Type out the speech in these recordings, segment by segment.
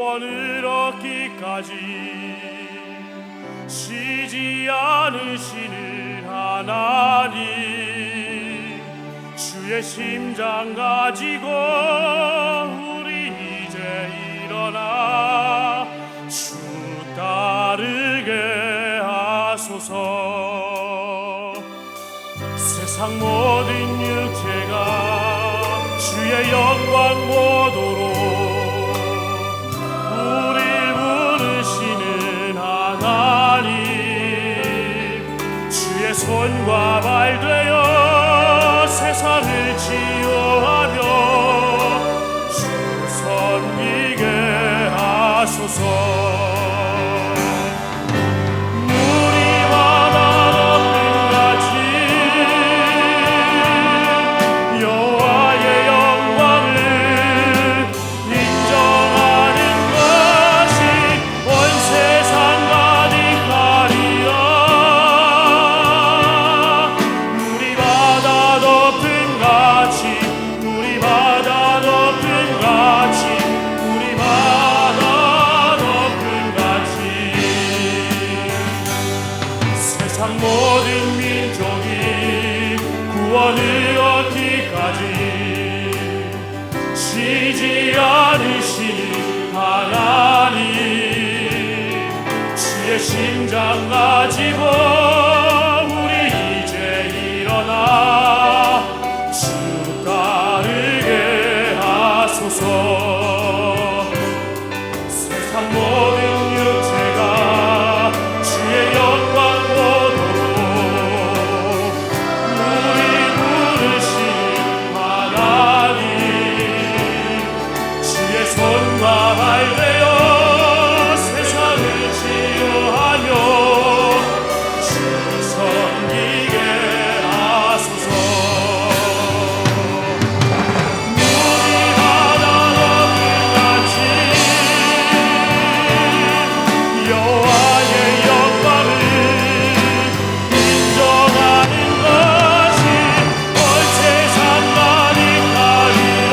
구원을 얻기까지 쉬지 않으시는 하나님, 주의 심장 가지고 우리 이제 일어나 주 따르게 하소서. 세상 모든 육체가 주의 영광 보도록 우릴 부르시는 하나님, 주의 손과 발 되어 세상을 치유하며 주 섬기게 하소서. 모든 민족이 구원을 얻기까지 쉬지 않으시는 하나님, 주의 심장 가지고 우리 이제 일어나 주 따르게 하소서. 세상 모든 육체가 주의 영광 발되어 세상을 치유하며 주 섬기게 하소서. 물이 바다 덮은 같이 여호와의 영광을 인정하는 것이 온 세상 만이 가리라.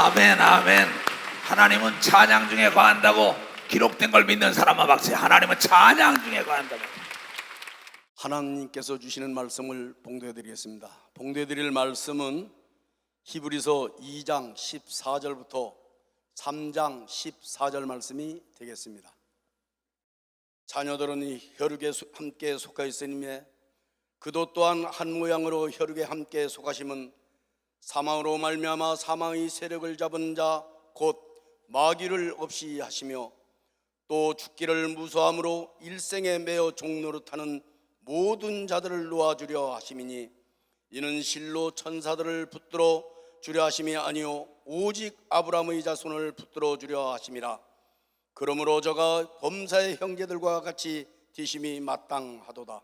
아멘, 아멘. 하나님은 찬양 중에 거한다고 기록된 걸 믿는 사람만 박수해. 하나님은 찬양 중에 거한다고. 하나님께서 주시는 말씀을 봉독해 드리겠습니다. 봉독해 드릴 말씀은 히브리서 2장 14절부터 3장 14절 말씀이 되겠습니다. 자녀들은 혈육에 함께 속하였으니 그도 또한 한 모양으로 혈육에 함께 속하심은 사망으로 말미암아 사망의 세력을 잡은 자 곧 마귀를 없이 하시며 또 죽기를 무서함으로 일생에 매어 종노릇하는 모든 자들을 놓아주려 하심이니 이는 실로 천사들을 붙들어 주려 하심이 아니요 오직 아브라함의 자손을 붙들어 주려 하심이라. 그러므로 저가 범사의 형제들과 같이 뒤심이 마땅하도다.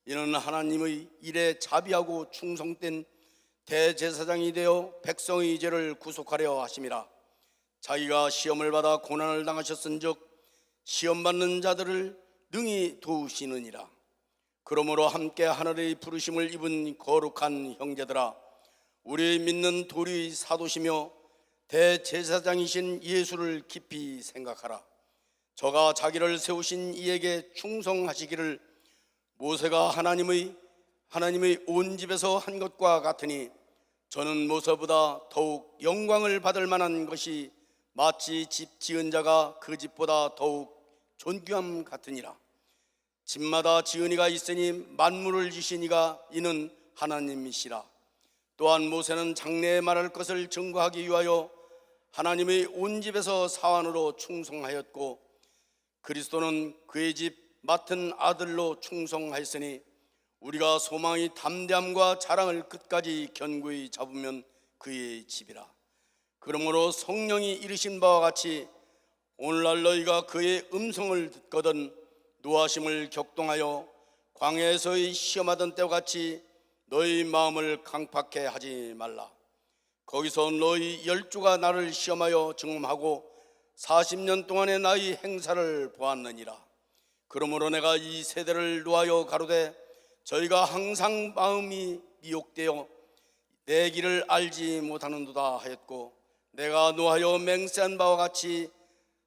이는 하나님의 일에 자비하고 충성된 대제사장이 되어 백성의 죄를 구속하려 하심이라. 자기가 시험을 받아 고난을 당하셨은즉 시험 받는 자들을 능히 도우시느니라. 그러므로 함께 하늘의 부르심을 입은 거룩한 형제들아, 우리 믿는 도리의 사도시며 대제사장이신 예수를 깊이 생각하라. 저가 자기를 세우신 이에게 충성하시기를 모세가 하나님의 온 집에서 한 것과 같으니 저는 모세보다 더욱 영광을 받을 만한 것이 마치 집 지은 자가 그 집보다 더욱 존귀함 같으니라. 집마다 지은 이가 있으니 만물을 지신 이가 이는 하나님이시라. 또한 모세는 장래에 말할 것을 증거하기 위하여 하나님의 온 집에서 사환으로 충성하였고 그리스도는 그의 집 맡은 아들로 충성하였으니 우리가 소망이 담대함과 자랑을 끝까지 견고히 잡으면 그의 집이라. 그러므로 성령이 이르신 바와 같이 오늘날 너희가 그의 음성을 듣거든 노하심을 격동하여 광야에서의 시험하던 때와 같이 너희 마음을 강팍해 하지 말라. 거기서 너희 12주가 나를 시험하여 증험하고 40년 동안의 나의 행사를 보았느니라. 그러므로 내가 이 세대를 노하여 가로되 저희가 항상 마음이 미혹되어 내 길을 알지 못하는도다 하였고 내가 노하여 맹세한 바와 같이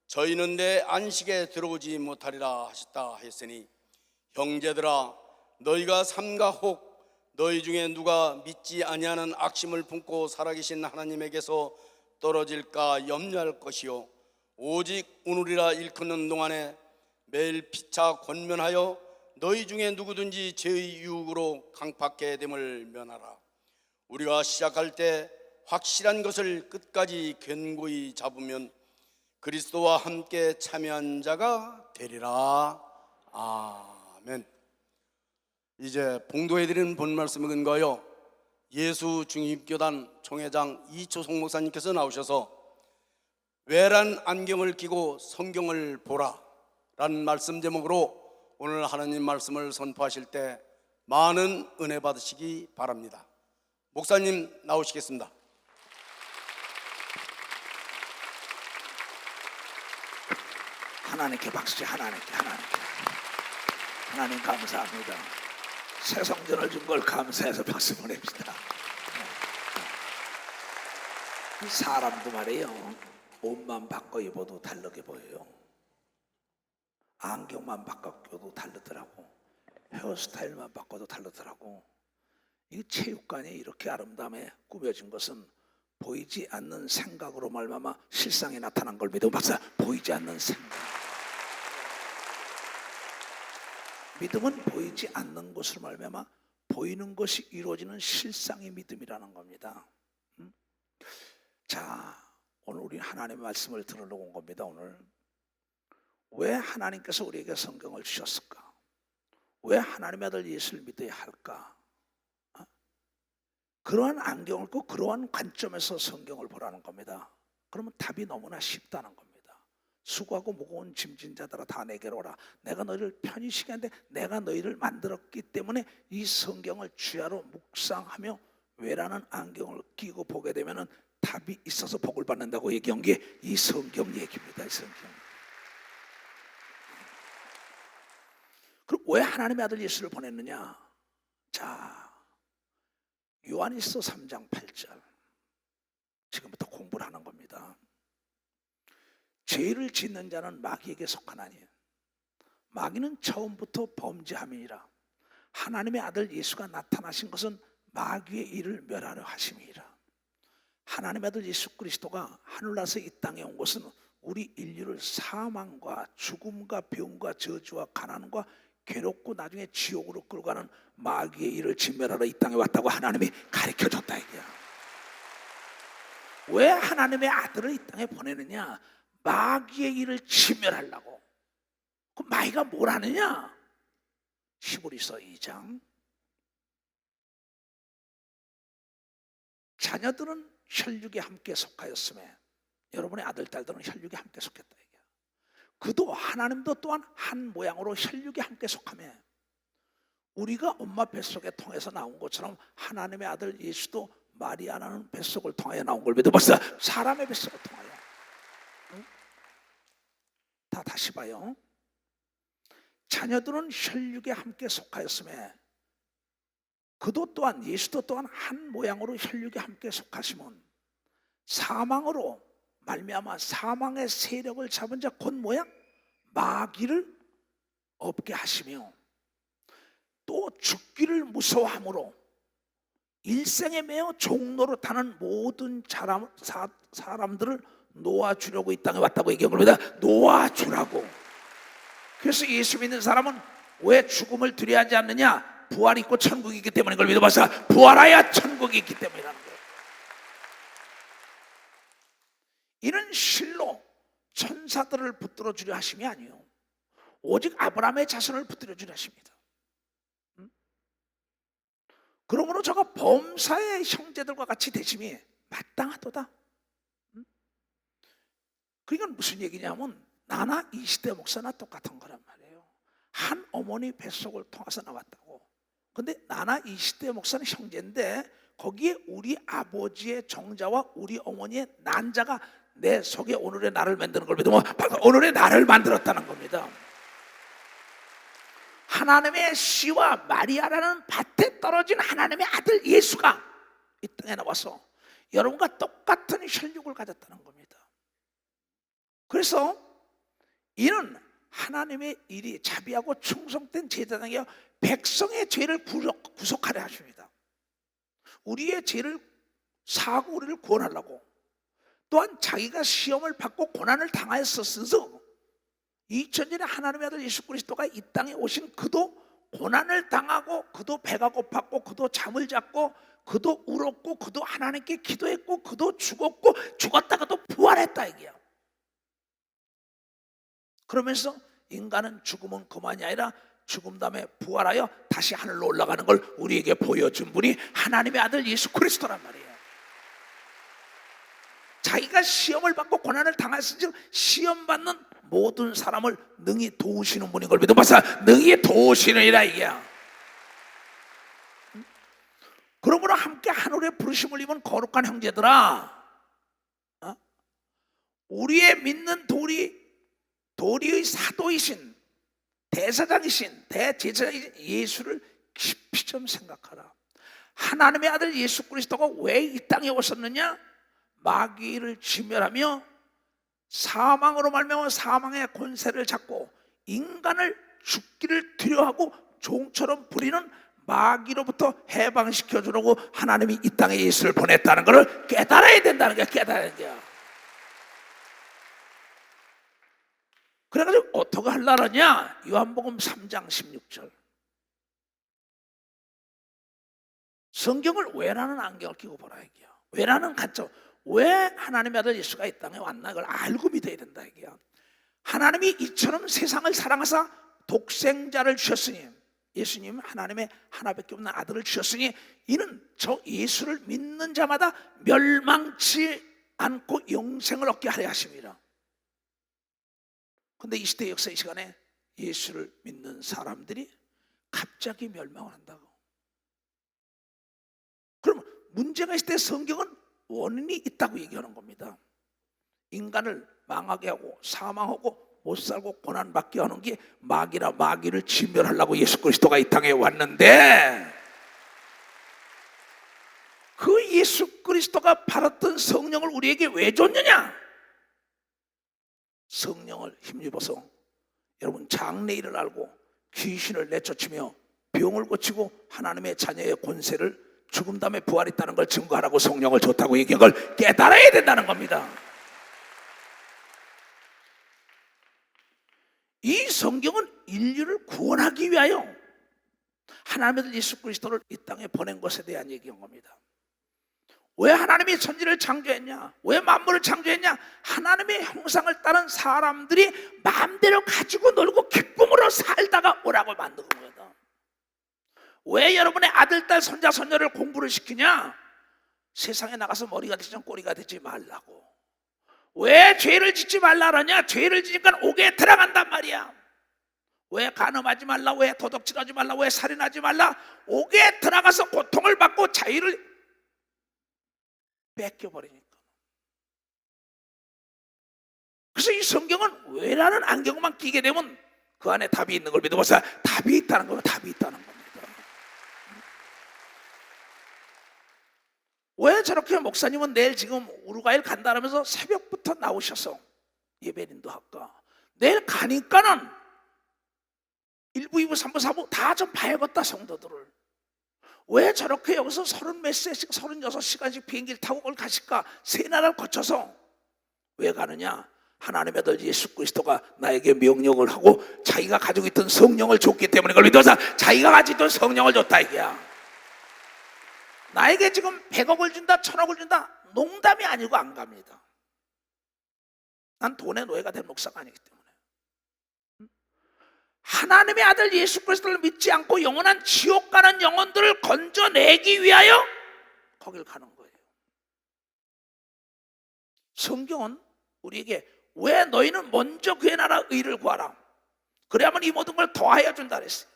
저희는 내 안식에 들어오지 못하리라 하셨다 하였으니 형제들아, 너희가 삼가 혹 너희 중에 누가 믿지 아니하는 악심을 품고 살아계신 하나님에게서 떨어질까 염려할 것이요 오직 오늘이라 일컫는 동안에 매일 피차 권면하여 너희 중에 누구든지 죄의 유혹으로 강팍해 됨을 면하라. 우리가 시작할 때 확실한 것을 끝까지 견고히 잡으면 그리스도와 함께 참여한 자가 되리라. 아멘. 이제 봉독해드리는 본 말씀을 근거하여 예수 중립교단 총회장 이초송 목사님께서 나오셔서 외란 안경을 끼고 성경을 보라 라는 말씀 제목으로 오늘 하나님 말씀을 선포하실 때 많은 은혜 받으시기 바랍니다. 목사님 나오시겠습니다. 하나님께 박수. 하나님 감사합니다. 새 성전을 준 걸 감사해서 박수 보냅시다. 사람도 말이에요, 옷만 바꿔 입어도 다르게 보여요. 안경만 바꿔도 다르더라고. 헤어스타일만 바꿔도 다르더라고. 이 체육관이 이렇게 아름다움에 꾸며진 것은 보이지 않는 생각으로 말미암아 실상이 나타난 걸 믿어 봤어요. 보이지 않는 생각. 믿음은 보이지 않는 것으로 말미암아 보이는 것이 이루어지는 실상의 믿음이라는 겁니다. 자, 오늘 우리 하나님의 말씀을 들으려고 온 겁니다. 오늘 왜 하나님께서 우리에게 성경을 주셨을까? 왜 하나님의 아들 예수를 믿어야 할까? 그러한 안경을 꼭 그러한 관점에서 성경을 보라는 겁니다. 그러면 답이 너무나 쉽다는 겁니다. 수고하고 무거운 짐진 자들아 다 내게로 오라. 내가 너희를 편히 쉬게 하는데 내가 너희를 만들었기 때문에 이 성경을 주야로 묵상하며 외라는 안경을 끼고 보게 되면 답이 있어서 복을 받는다고 얘기한 게 이 성경 얘기입니다. 이 성경. 그럼 왜 하나님의 아들 예수를 보냈느냐? 자, 요한일서 3장 8절 지금부터 공부를 하는 겁니다. 죄를 짓는 자는 마귀에게 속하나니 마귀는 처음부터 범죄함이니라. 하나님의 아들 예수가 나타나신 것은 마귀의 일을 멸하려 하심이라. 하나님의 아들 예수 그리스도가 하늘나라에서 이 땅에 온 것은 우리 인류를 사망과 죽음과 병과 저주와 가난과 괴롭고 나중에 지옥으로 끌고 가는 마귀의 일을 진멸하러 이 땅에 왔다고 하나님이 가르쳐줬다 이거야. 왜 하나님의 아들을 이 땅에 보내느냐? 마귀의 일을 진멸하려고. 그 마귀가 뭘 하느냐? 히브리서 2장. 자녀들은 혈육에 함께 속하였음에 여러분의 아들 딸들은 혈육에 함께 속했다 이거야. 그도 하나님도 또한 한 모양으로 혈육에 함께 속하며 우리가 엄마 뱃속에 통해서 나온 것처럼 하나님의 아들 예수도 마리아라는 뱃속을 통하여 나온 걸 믿어봤어. 사람의 뱃속을 통하여. 응? 다시 봐요. 자녀들은 혈육에 함께 속하였음에 그도 또한 예수도 또한 한 모양으로 혈육에 함께 속하시면 사망으로 말미암아 사망의 세력을 잡은 자 곧 뭐야? 마귀를 없게 하시며 또 죽기를 무서워함으로 일생에 매어 종노릇하는 모든 사람들을 놓아주려고 이 땅에 왔다고 얘기한 겁니다. 놓아주라고. 그래서 예수 믿는 사람은 왜 죽음을 두려워하지 않느냐? 부활이 있고 천국이 있기 때문에 그걸 믿어봐서 부활하여 천국이 있기 때문이라는 거예요. 이는 실로 천사들을 붙들어 주려 하심이 아니요 오직 아브라함의 자손을 붙들어 주려 하십니다. 그러므로 저가 범사의 형제들과 같이 되심이 마땅하도다. 그러니까 무슨 얘기냐면 나나 이시대 목사나 똑같은 거란 말이에요. 한 어머니 뱃속을 통해서 나왔다고. 근데 나나 이시대 목사는 형제인데 거기에 우리 아버지의 정자와 우리 어머니의 난자가 내 속에 오늘의 나를 만드는 걸 믿으면 오늘의 나를 만들었다는 겁니다. 하나님의 씨와 마리아라는 밭에 떨어진 하나님의 아들 예수가 이 땅에 나와서 여러분과 똑같은 혈육을 가졌다는 겁니다. 그래서 이는 하나님의 일이 자비하고 충성된 제사장이여 백성의 죄를 구속하려 하십니다. 우리의 죄를 사하고 우리를 구원하려고 또한 자기가 시험을 받고 고난을 당하였었어서 2000년에 하나님의 아들 예수 그리스도가 이 땅에 오신 그도 고난을 당하고 그도 배가 고팠고 그도 잠을 잤고 그도 울었고 그도 하나님께 기도했고 그도 죽었고 죽었다가도 부활했다 이게요. 그러면서 인간은 죽음은 그만이 아니라 죽음 다음에 부활하여 다시 하늘로 올라가는 걸 우리에게 보여준 분이 하나님의 아들 예수 그리스도란 말이에요. 자기가 시험을 받고 고난을 당했으니 시험받는 모든 사람을 능히 도우시는 분인 걸 믿어봐서 능히 도우시느니라 이게야. 그러므로 함께 하늘의 부르심을 입은 거룩한 형제들아, 우리의 믿는 도리의 사도이신 대사장이신 대제사장이신 예수를 깊이 좀 생각하라. 하나님의 아들 예수 그리스도가 왜 이 땅에 오셨느냐? 마귀를 진멸하며 사망으로 말미암아 사망의 권세를 잡고 인간을 죽기를 두려워하고 종처럼 부리는 마귀로부터 해방시켜 주려고 하나님이 이 땅에 예수를 보냈다는 것을 깨달아야 된다는 게 깨달아야 돼요. 그래가지고 어떻게 하려느냐? 요한복음 3장 16절. 성경을 왜라는 안경을 끼고 보라 이게요. 왜라는 관점. 왜 하나님의 아들 예수가 이 땅에 왔나 이걸 알고 믿어야 된다 이게요. 하나님이 이처럼 세상을 사랑하사 독생자를 주셨으니, 예수님 하나님의 하나밖에 없는 아들을 주셨으니 이는 저 예수를 믿는 자마다 멸망치 않고 영생을 얻게 하려 하심이라. 그런데 이 시대 역사 이 시간에 예수를 믿는 사람들이 갑자기 멸망을 한다고. 그럼 문제가 있을 때 성경은 원인이 있다고 얘기하는 겁니다. 인간을 망하게 하고 사망하고 못 살고 고난받게 하는 게 마귀라. 마귀를 진멸하려고 예수 그리스도가 이 땅에 왔는데 그 예수 그리스도가 받았던 성령을 우리에게 왜 줬느냐? 성령을 힘입어서 여러분 장래일을 알고 귀신을 내쫓으며 병을 고치고 하나님의 자녀의 권세를 죽음 다음에 부활했다는 걸 증거하라고 성령을 줬다고 얘기한 걸 깨달아야 된다는 겁니다. 이 성경은 인류를 구원하기 위하여 하나님의 아들 예수 그리스도를 이 땅에 보낸 것에 대한 얘기인 겁니다. 왜 하나님이 천지를 창조했냐? 왜 만물을 창조했냐? 하나님의 형상을 따른 사람들이 마음대로 가지고 놀고 기쁨으로 살다가 오라고 만든 겁니다. 왜 여러분의 아들, 딸, 손자, 손녀를 공부를 시키냐? 세상에 나가서 머리가 되지 꼬리가 되지 말라고. 왜 죄를 짓지 말라 그러냐? 죄를 지니까 옥에 들어간단 말이야. 왜 간음하지 말라? 왜 도둑질하지 말라? 왜 살인하지 말라? 옥에 들어가서 고통을 받고 자유를 뺏겨버리니까. 그래서 이 성경은 왜라는 안경만 끼게 되면 그 안에 답이 있는 걸 믿어보세요. 답이 있다는 거예요. 답이 있다는 겁니다. 왜 저렇게 목사님은 내일 지금 우루과이를 간다면서 새벽부터 나오셔서 예배인도 할까? 내일 가니까는 1부, 2부, 3부, 4부 다 좀 봐야겠다 성도들을. 왜 저렇게 여기서 30몇 세씩 36시간씩 비행기를 타고 그걸 가실까? 세 나라를 거쳐서. 왜 가느냐? 하나님의 아들 예수 그리스도가 나에게 명령을 하고 자기가 가지고 있던 성령을 줬기 때문에 그걸 믿어서 자기가 가지고 있던 성령을 줬다 이게야. 나에게 지금 100억을 준다 1000억을 준다 농담이 아니고 안 갑니다. 난 돈의 노예가 된 목사가 아니기 때문에. 하나님의 아들 예수 그리스도를 믿지 않고 영원한 지옥 가는 영혼들을 건져내기 위하여 거길 가는 거예요. 성경은 우리에게 왜 너희는 먼저 그의 나라 의를 구하라. 그래야만 이 모든 걸 더하여 준다 그랬어요.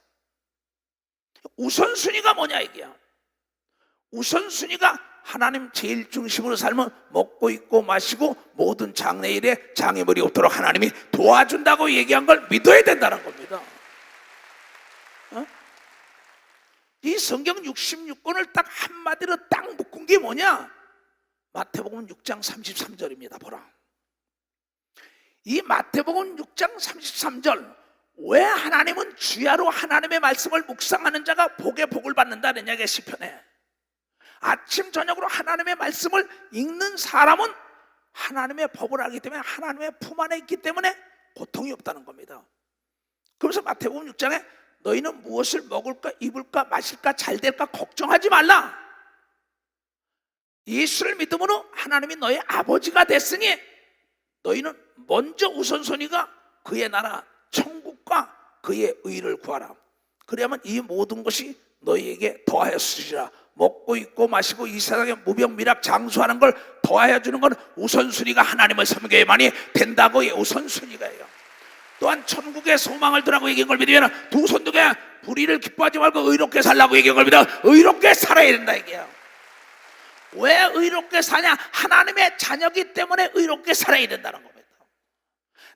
우선순위가 뭐냐 이게야. 우선순위가 하나님 제일 중심으로 살면 먹고 입고 마시고 모든 장래일에 장애물이 없도록 하나님이 도와준다고 얘기한 걸 믿어야 된다는 겁니다. 이 성경 66권을 딱 한마디로 딱 묶은 게 뭐냐? 마태복음 6장 33절입니다. 보라. 이 마태복음 6장 33절 왜 하나님은 주야로 하나님의 말씀을 묵상하는 자가 복에 복을 받는다 그러냐 시편에. 아침 저녁으로 하나님의 말씀을 읽는 사람은 하나님의 법을 알기 때문에 하나님의 품 안에 있기 때문에 고통이 없다는 겁니다. 그래서 마태복음 6장에 너희는 무엇을 먹을까 입을까 마실까 잘 될까 걱정하지 말라. 예수를 믿음으로 하나님이 너의 아버지가 됐으니 너희는 먼저 우선순위가 그의 나라 천국과 그의 의를 구하라. 그래야만 이 모든 것이 너희에게 더하였으리라. 먹고 입고 마시고 이 세상에 무병미락 장수하는 걸 더하여 주는 건 우선순위가 하나님을 섬겨야만이 된다고 우선순위가예요. 또한 천국의 소망을 두라고 얘기한 걸 믿으면 두 손 두개 불의를 기뻐하지 말고 의롭게 살라고 얘기한 걸 믿어 의롭게 살아야 된다 이게요. 왜 의롭게 사냐? 하나님의 자녀이기 때문에 의롭게 살아야 된다는 겁니다.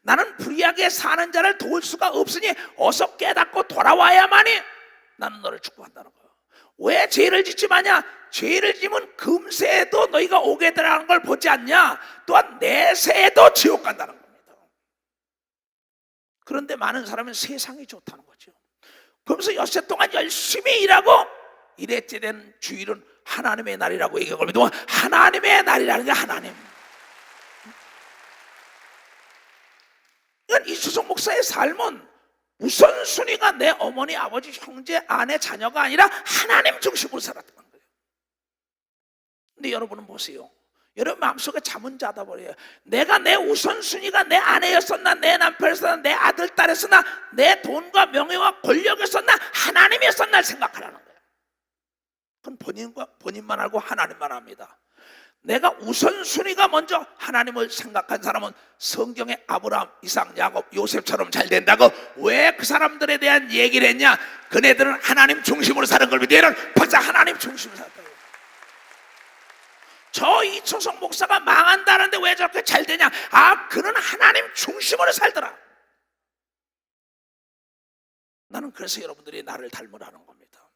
나는 불의하게 사는 자를 도울 수가 없으니 어서 깨닫고 돌아와야만이 나는 너를 축복한다는 거예요. 왜 죄를 짓지 마냐? 죄를 지면 금세에도 너희가 오게 되라는 걸 보지 않냐? 또한 내세에도 지옥 간다는 겁니다. 그런데 많은 사람은 세상이 좋다는 거죠. 그러면서 엿새 동안 열심히 일하고 일회째 된 주일은 하나님의 날이라고 얘기하고 있는데 하나님의 날이라는 게 하나님. 이건 이수석 목사의 삶은 우선순위가 내 어머니, 아버지, 형제, 아내, 자녀가 아니라 하나님 중심으로 살았던 거예요. 근데 여러분은 보세요. 여러분 마음속에 잠은 자다 버려요. 내가 내 우선순위가 내 아내였었나 내 남편이었었나 내 아들, 딸이었었나 내 돈과 명예와 권력이었었나 하나님이었었나 생각하라는 거예요. 그건 본인만 알고 하나님만 압니다. 내가 우선순위가 먼저 하나님을 생각한 사람은 성경의 아브라함, 이삭, 야곱, 요셉처럼 잘 된다고 왜 그 사람들에 대한 얘기를 했냐? 그네들은 하나님 중심으로 사는 걸 믿어. 얘는 벌써 하나님 중심으로 살다. 저 이초성 목사가 망한다는데 왜 저렇게 잘 되냐? 아, 그는 하나님 중심으로 살더라. 나는 그래서 여러분들이 나를 닮으라는 겁니다.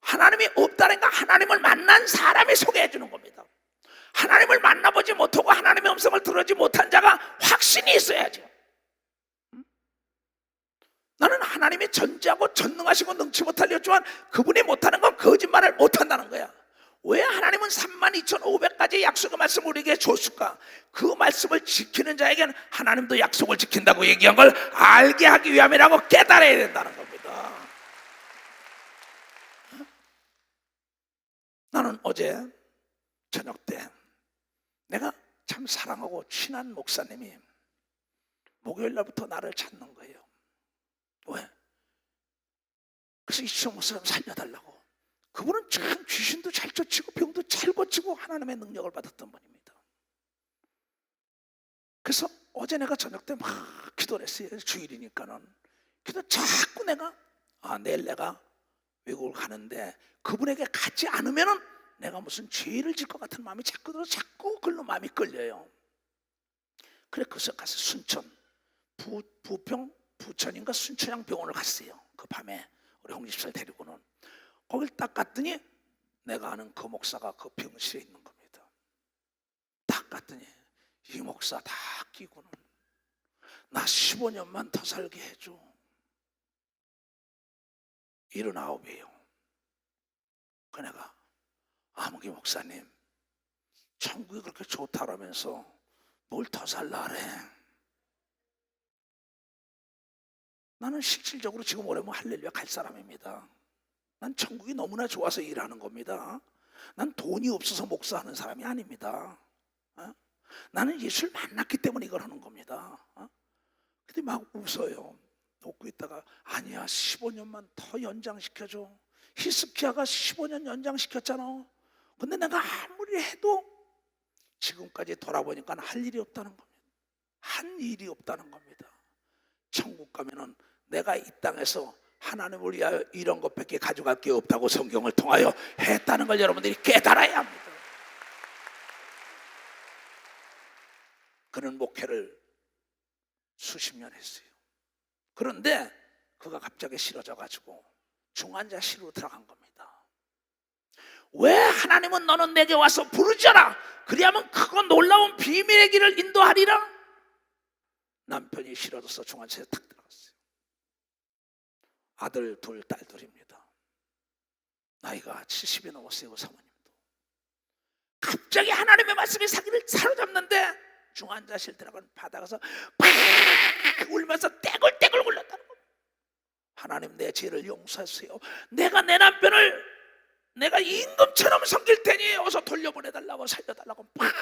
하나님이 없다니까 하나님을 만난 사람이 소개해 주는 겁니다. 하나님을 만나보지 못하고 하나님의 음성을 들어지 못한 자가 확신이 있어야죠. 나는 하나님이 전지하고 전능하시고 능치 못할 리 없지만 그분이 못하는 건 거짓말을 못한다는 거야. 왜 하나님은 32,500가지 약속의 말씀을 우리에게 줬을까? 그 말씀을 지키는 자에게는 하나님도 약속을 지킨다고 얘기한 걸 알게 하기 위함이라고 깨달아야 된다는 겁니다. 나는 어제 저녁 때 내가 참 사랑하고 친한 목사님이 목요일 날부터 나를 찾는 거예요. 왜? 그래서 이치성 목사님 살려달라고. 그분은 참 귀신도 잘 쫓치고 병도 잘 고치고 하나님의 능력을 받았던 분입니다. 그래서 어제 내가 저녁 때 막 기도를 했어요. 주일이니까는. 그래서 자꾸 내가 내일 내가 외국을 가는데 그분에게 가지 않으면은 내가 무슨 죄를 질 것 같은 마음이 자꾸 들어서 자꾸 그걸로 마음이 끌려요. 그래 그래서 가서 순천 부천인가 순천향 병원을 갔어요. 그 밤에 우리 홍집사를 데리고는 거길 딱 갔더니 내가 아는 그 목사가 그 병실에 있는 겁니다. 딱 갔더니 이 목사 다 끼고는 나 15년만 더 살게 해줘. 79이에요. 그 내가 아무개 목사님 천국이 그렇게 좋다라면서 뭘 더 살라 그래. 나는 실질적으로 지금 오래면 할렐루야 갈 사람입니다. 난 천국이 너무나 좋아서 일하는 겁니다. 난 돈이 없어서 목사하는 사람이 아닙니다. 나는 예수를 만났기 때문에 이걸 하는 겁니다. 근데 막 웃어요. 웃고 있다가 아니야 15년만 더 연장시켜줘. 히스키야가 15년 연장시켰잖아. 근데 내가 아무리 해도 지금까지 돌아보니까 할 일이 없다는 겁니다. 한 일이 없다는 겁니다. 천국 가면은 내가 이 땅에서 하나님을 위하여 이런 것밖에 가져갈 게 없다고 성경을 통하여 했다는 걸 여러분들이 깨달아야 합니다. 그는 목회를 수십 년 했어요. 그런데 그가 갑자기 싫어져가지고 중환자실로 들어간 겁니다. 왜 하나님은 너는 내게 와서 부르짖어라. 그리하면 크고 놀라운 비밀의 길을 인도하리라. 남편이 싫어져서 중환자실에 탁 들어갔어요. 아들 둘, 딸 둘입니다. 나이가 70이 넘었어요. 사모님도. 갑자기 하나님의 말씀이 자기를 사로잡는데 중환자실 들어간 바닥에서 팍 울면서 떼굴떼굴 굴렀다는 겁니다. 하나님 내 죄를 용서하세요. 내가 내 남편을 내가 임금처럼 섬길 테니 어서 돌려보내달라고 살려달라고 팍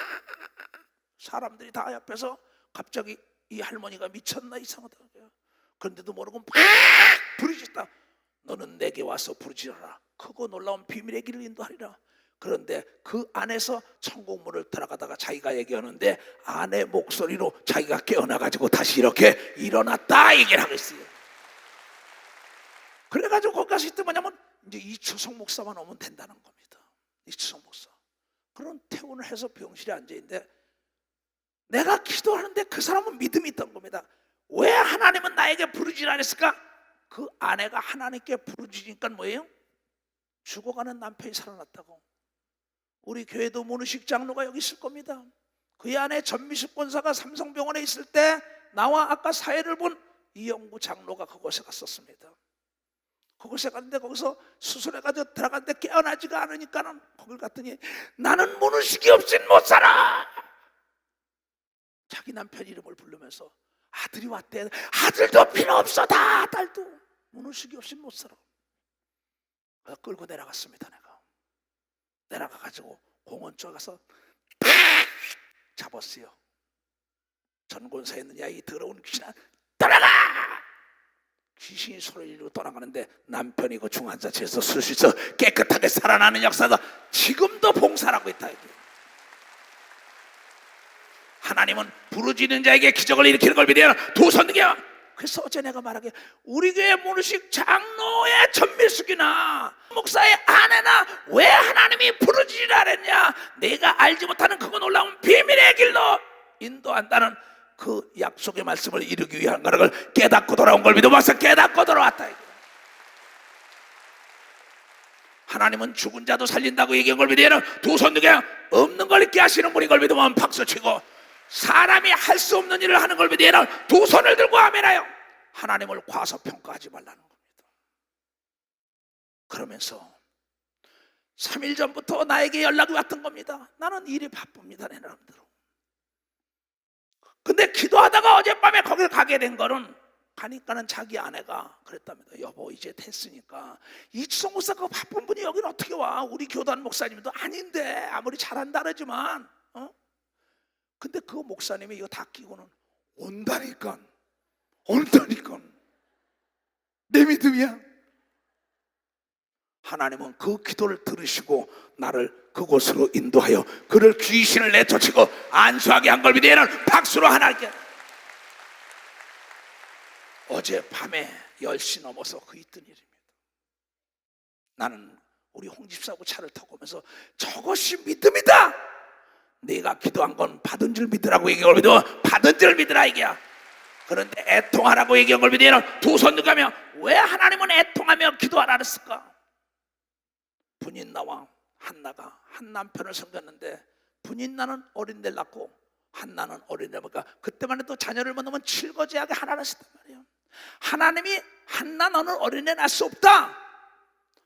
사람들이 다 옆에서 갑자기 이 할머니가 미쳤나 이상하다고요. 그런데도 모르고 막 부르짖다. 너는 내게 와서 부르짖어라. 크고 놀라운 비밀의 길을 인도하리라. 그런데 그 안에서 천국문을 들어가다가 자기가 얘기하는데 아내 목소리로 자기가 깨어나가지고 다시 이렇게 일어났다 얘기를 하고 있어요. 그래가지고 거기 가서 있던 뭐냐면 이제 이추성 목사만 오면 된다는 겁니다. 이추성 목사. 그런 퇴원을 해서 병실에 앉아있는데 내가 기도하는데 그 사람은 믿음이 있던 겁니다. 왜 하나님은 나에게 부르짖으라 했을까? 그 아내가 하나님께 부르짖으니까 뭐예요? 죽어가는 남편이 살아났다고. 우리 교회도 문우식 장로가 여기 있을 겁니다. 그의 아내 전미숙 권사가 삼성병원에 있을 때 나와 아까 사회를 본 이영구 장로가 그곳에 갔었습니다. 그곳에 갔는데 거기서 수술해가지고 들어갔는데 깨어나지가 않으니까는 거길 갔더니 나는 문우식이 없인 못 살아. 자기 남편 이름을 부르면서 아들이 왔대. 아들도 필요 없어. 다 딸도 문우식이 없인 못 살아. 그래서 끌고 내려갔습니다. 내가 내려가가지고 공원 쪽에 가서 팍 잡았어요. 전권사에 있느냐 이 더러운 귀신아 떠나가. 귀신이 소리를 지르고 떠나가는데 남편이 그 중환자실에서 수시서 깨끗하게 살아나는 역사도 지금도 봉사하고 있다. 하나님은 부르짖는 자에게 기적을 일으키는 걸 믿어야 두 손들이야. 그래서 어제 내가 말하게 우리 교회 문우식 장로의 전미숙이나 목사의 아내나 왜 하나님이 부르짖으라 그랬냐. 내가 알지 못하는 그거 놀라운 비밀의 길로 인도한다는 그 약속의 말씀을 이루기 위한 걸 깨닫고 돌아온 걸 믿어봐서 깨닫고 돌아왔다. 하나님은 죽은 자도 살린다고 얘기한 걸 믿으면 두 손 들게 없는 걸 있게 하시는 분인 걸 믿으면 박수치고 사람이 할 수 없는 일을 하는 걸 믿으면 두 손을 들고 아멘하여 하나님을 과소평가하지 말라는 겁니다. 그러면서 3일 전부터 나에게 연락이 왔던 겁니다. 나는 일이 바쁩니다, 내 나름대로. 근데 기도하다가 어젯밤에 거길 가게 된 거는, 가니까는 자기 아내가 그랬답니다. 여보, 이제 됐으니까 이치성 목사 그 바쁜 분이 여기는 어떻게 와? 우리 교단 목사님도 아닌데, 아무리 잘한다 그러지만 근데 그 목사님이 이거 다 끼고는 온다니까 내 믿음이야. 하나님은 그 기도를 들으시고 나를 그곳으로 인도하여 그를 귀신을 내쫓고 안수하게 한 걸 믿으면 박수로 하나님께. 어젯밤에 10시 넘어서 그 있던 일입니다. 나는 우리 홍 집사하고 차를 타고 오면서 저것이 믿음이다. 네가 기도한 건 받은 줄 믿으라고 얘기한 걸 믿어. 받은 줄 믿으라 이게야. 그런데 애통하라고 얘기한 걸 믿으면 두 손 들가며 왜 하나님은 애통하며 기도하라 그랬을까? 분인나와 한나가 한 남편을 섬겼는데, 분인나는 어린애를 낳고 한나는 어린애를 낳으니까 그때만 해도 자녀를 못 낳으면 칠거지하게 하나를 했단 말이에요. 하나님이 한나 너는 어린애 낳을 수 없다.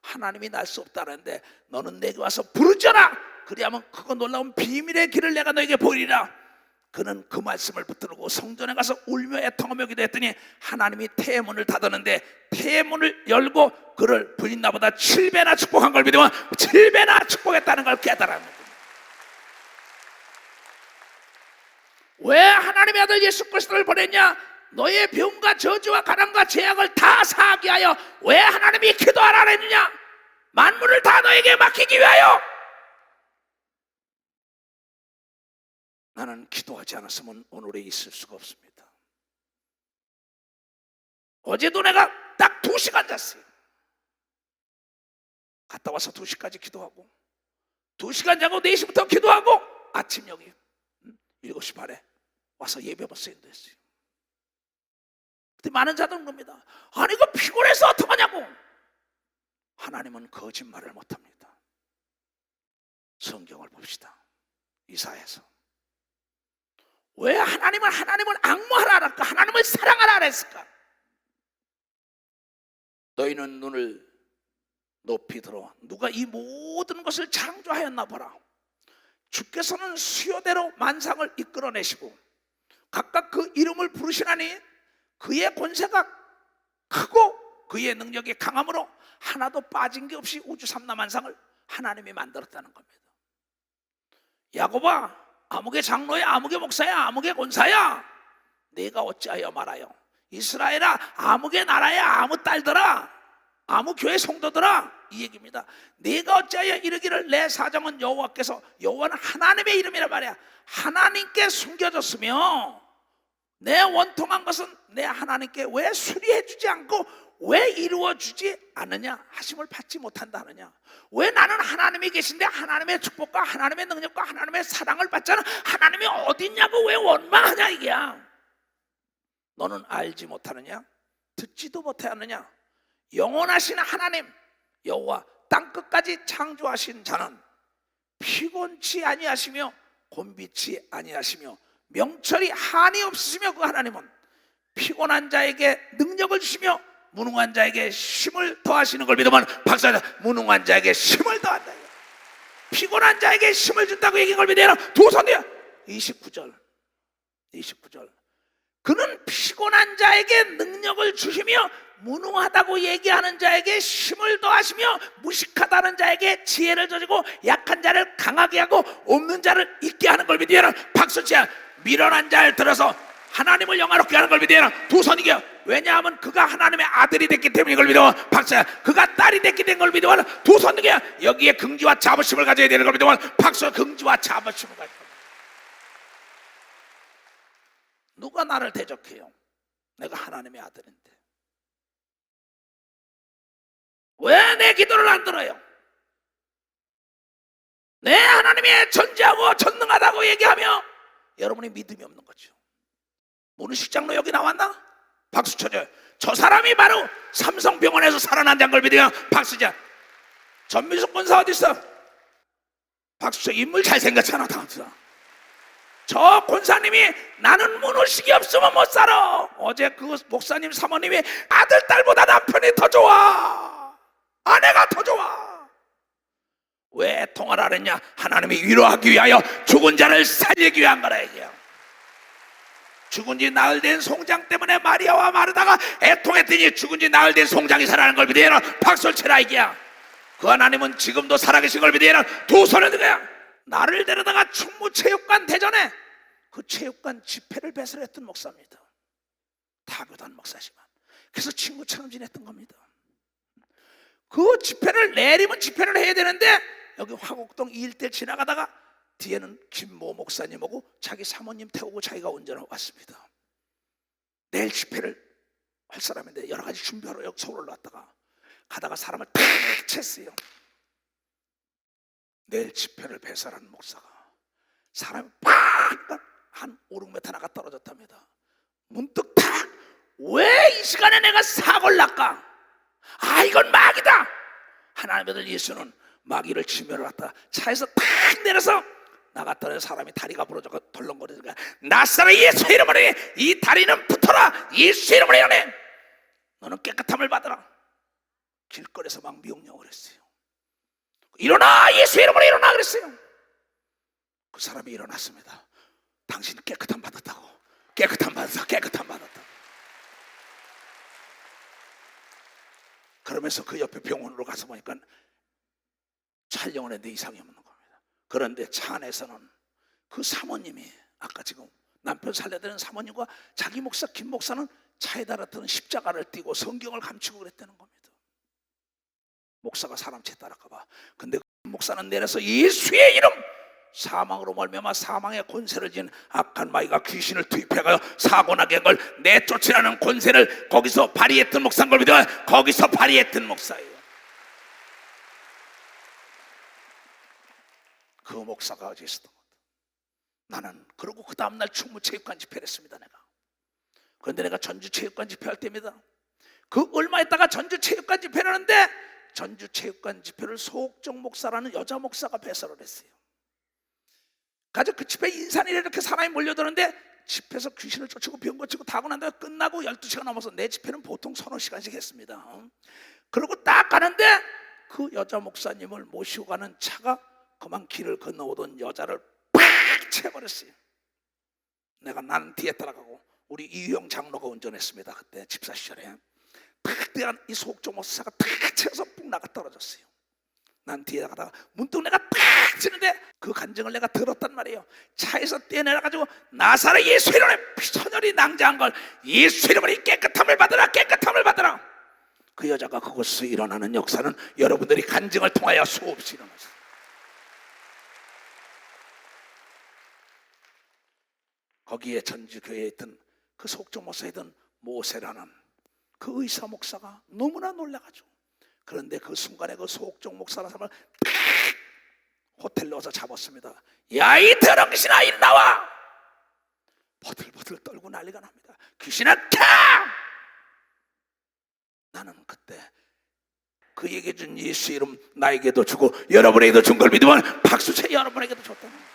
하나님이 낳을 수 없다는데 너는 내게 와서 부르잖아. 그리하면 그거 놀라운 비밀의 길을 내가 너에게 보이리라. 그는 그 말씀을 붙들고 성전에 가서 울며 애통하며 기도했더니 하나님이 태의 문을 닫았는데 태의 문을 열고 그를 부인나보다 7배나 축복한 걸 믿으면 7배나 축복했다는 걸 깨달았습니다. 왜 하나님의 아들 예수 그리스도를 보냈냐? 너의 병과 저주와 가난과 재앙을 다 사하게 하여. 왜 하나님이 기도하라 했느냐? 만물을 다 너에게 맡기기 위하여. 나는 기도하지 않았으면 오늘에 있을 수가 없습니다. 어제도 내가 딱 2시간 잤어요. 갔다 와서 2시까지 기도하고 2시간 자고 4시부터 기도하고 아침 여기 7시 반에 와서 예배 받고 인도했어요. 근데 많은 자들은 겁니다. 아니 그 피곤해서 어떡하냐고. 하나님은 거짓말을 못합니다. 성경을 봅시다. 이사야서. 왜 하나님을 앙모하라 할까? 하나님을 사랑하라 했을까? 너희는 눈을 높이 들어 누가 이 모든 것을 창조하였나 보라. 주께서는 수요대로 만상을 이끌어내시고 각각 그 이름을 부르시나니 그의 권세가 크고 그의 능력이 강함으로 하나도 빠진 게 없이 우주 삼라만상을 하나님이 만들었다는 겁니다. 야곱아, 아무개 장로야, 아무개 목사야, 아무개 권사야, 내가 어찌하여 말하여. 이스라엘아, 아무개 나라야, 아무 딸들아, 아무 교회 성도들아, 이 얘기입니다. 내가 어찌하여 이르기를 내 사정은 여호와께서, 여호와는 하나님의 이름이라 말이야. 하나님께 숨겨졌으며 내 원통한 것은 내 하나님께 왜 수리해 주지 않고 왜 이루어 주지 않느냐? 하심을 받지 못한다 하느냐? 왜 나는 하나님이 계신데 하나님의 축복과 하나님의 능력과 하나님의 사랑을 받잖아. 하나님이 어디 있냐고 왜 원망하냐 이게야. 너는 알지 못하느냐? 듣지도 못하느냐? 영원하신 하나님 여호와 땅끝까지 창조하신 자는 피곤치 아니하시며 곤비치 아니하시며 명철이 한이 없으시며 그 하나님은 피곤한 자에게 능력을 주시며 무능한 자에게 힘을 더하시는 걸 믿으면 박사님, 무능한 자에게 힘을 더한다. 피곤한 자에게 힘을 준다고 얘기한 걸 믿으면 두 손이야. 29절 그는 피곤한 자에게 능력을 주시며 무능하다고 얘기하는 자에게 힘을 더하시며 무식하다는 자에게 지혜를 저주고 약한 자를 강하게 하고 없는 자를 있게 하는 걸 믿으면 박수치야. 미련한 자를 들어서 하나님을 영화롭게 하는 걸 믿으면 두 손이겨. 왜냐하면 그가 하나님의 아들이 됐기 때문에 이걸 믿어. 박수야. 그가 딸이 됐기 때문에 이걸 믿으면 두 손이겨. 여기에 긍지와 자부심을 가져야 되는 걸 믿으면 박수야. 긍지와 자부심을 가져. 누가 나를 대적해요? 내가 하나님의 아들인데 왜 내 기도를 안 들어요? 내 하나님이 전지하고 전능하다고 얘기하며 여러분이 믿음이 없는 거죠. 문우식 장로 여기 나왔나? 박수 쳐줘요. 저 사람이 바로 삼성병원에서 살아난 걸 믿으면 박수자. 전민숙 군사 어디 있어? 박수 쳐. 인물 잘생겼잖아. 다음 주 저 권사님이 나는 문호식이 없으면 못 살아. 어제 그 목사님 사모님이 아들 딸보다 남편이 더 좋아, 아내가 더 좋아. 왜 애통을 하느냐? 하나님이 위로하기 위하여 죽은 자를 살리기 위한 거라 이게요. 죽은 지 나흘 된 송장 때문에 마리아와 마르다가 애통했더니 죽은 지 나흘 된 송장이 살아나는 걸 믿으라. 박수를 치라 이게야. 그 하나님은 지금도 살아계신 걸 믿으라. 두 손을 들어야. 나를 데려다가 충무체육관 대전에 그 체육관 집회를 배설했던 목사입니다. 타교단 목사지만. 그래서 친구처럼 지냈던 겁니다. 그 집회를 내리면 집회를 해야 되는데 여기 화곡동 이 일대 지나가다가 뒤에는 김모 목사님하고 자기 사모님 태우고 자기가 운전하고 왔습니다. 내일 집회를 할 사람인데 여러 가지 준비하러 여기 서울 올라왔다가 가다가 사람을 탁 챘어요. 내일 집회를 배설하는 목사가 사람이 팍 한 5, 6m 나가 떨어졌답니다. 문득 탁, 왜 이 시간에 내가 사고를 낼까? 아, 이건 마귀다. 하나님의 아들 예수는 마귀를 치면을 갖다 차에서 탁 내려서 나갔더니 사람이 다리가 부러져서 덜렁거리니까 나사렛 예수 이름으로 이 다리는 붙어라. 예수 이름으로 일어내. 너는 깨끗함을 받아라. 길거리에서 막 명령을 했어요. 일어나, 예수 이름으로 일어나 그랬어요. 그 사람이 일어났습니다. 당신 깨끗함 받았다고. 깨끗함 받았다. 깨끗함 받았다. 그러면서 그 옆에 병원으로 가서 보니까 촬영을 했는데 이상이 없는 겁니다. 그런데 차 안에서는 그 사모님이 아까 지금 남편 살려드는 사모님과 자기 목사 김 목사는 차에 달았던 십자가를 띠고 성경을 감추고 그랬다는 겁니다. 목사가 사람 채 따라가 봐. 근데 그 목사는 내려서 예수의 이름, 사망으로 말미암아 사망의 권세를 진 악한 마귀가 귀신을 투입해가요 사고나게 한 걸 내쫓으라는 권세를 거기서 발휘했던 목사인 걸 믿어. 거기서 발휘했던 목사예요. 그 목사가 어디 있었던 거다. 나는 그러고 그 다음날 충무체육관 집회를 했습니다. 내가. 그런데 내가 전주체육관 집회할 때입니다. 그 얼마 있다가 전주체육관 집회를 하는데 전주체육관 집회를 소옥정 목사라는 여자 목사가 배설을 했어요. 가서 그 집회 인산이래 이렇게 사람이 몰려드는데 집회에서 귀신을 쫓고 병 고치고 다 하고 난 다음에 끝나고 12시가 넘어서 내 집회는 보통 서너 시간씩 했습니다. 그러고 딱 가는데 그 여자 목사님을 모시고 가는 차가 그만 길을 건너오던 여자를 팍 채버렸어요. 나는 뒤에 따라가고 우리 이유영 장로가 운전했습니다. 그때 집사 시절에 탁 대한 이 소옥정 목사가 탁 채서 푹 나가 떨어졌어요. 난 뒤에 가다가 문득 내가 탁 치는데 그 간증을 내가 들었단 말이에요. 차에서 뛰어내려가지고 나사렛 예수 이름으로 피천혈이 낭자한 걸 예수 이름으로 깨끗함을 받으라. 깨끗함을 받으라. 그 여자가 그곳에서 일어나는 역사는 여러분들이 간증을 통하여 수없이 일어났어요. 거기에 전주교회에 있던 그 소옥정 목사에 있던 모세라는 그 의사 목사가 너무나 놀라가지고 그런데 그 순간에 그 소옥정 목사라는 사람을 탁 호텔로 와서 잡았습니다. 야, 이 더러운 귀신아, 이리 나와. 버들버들 떨고 난리가 납니다. 귀신아, 캬! 나는 그때 그 얘기해준 예수 이름 나에게도 주고 여러분에게도 준 걸 믿으면 박수쳐. 여러분에게도 줬다는 거예요.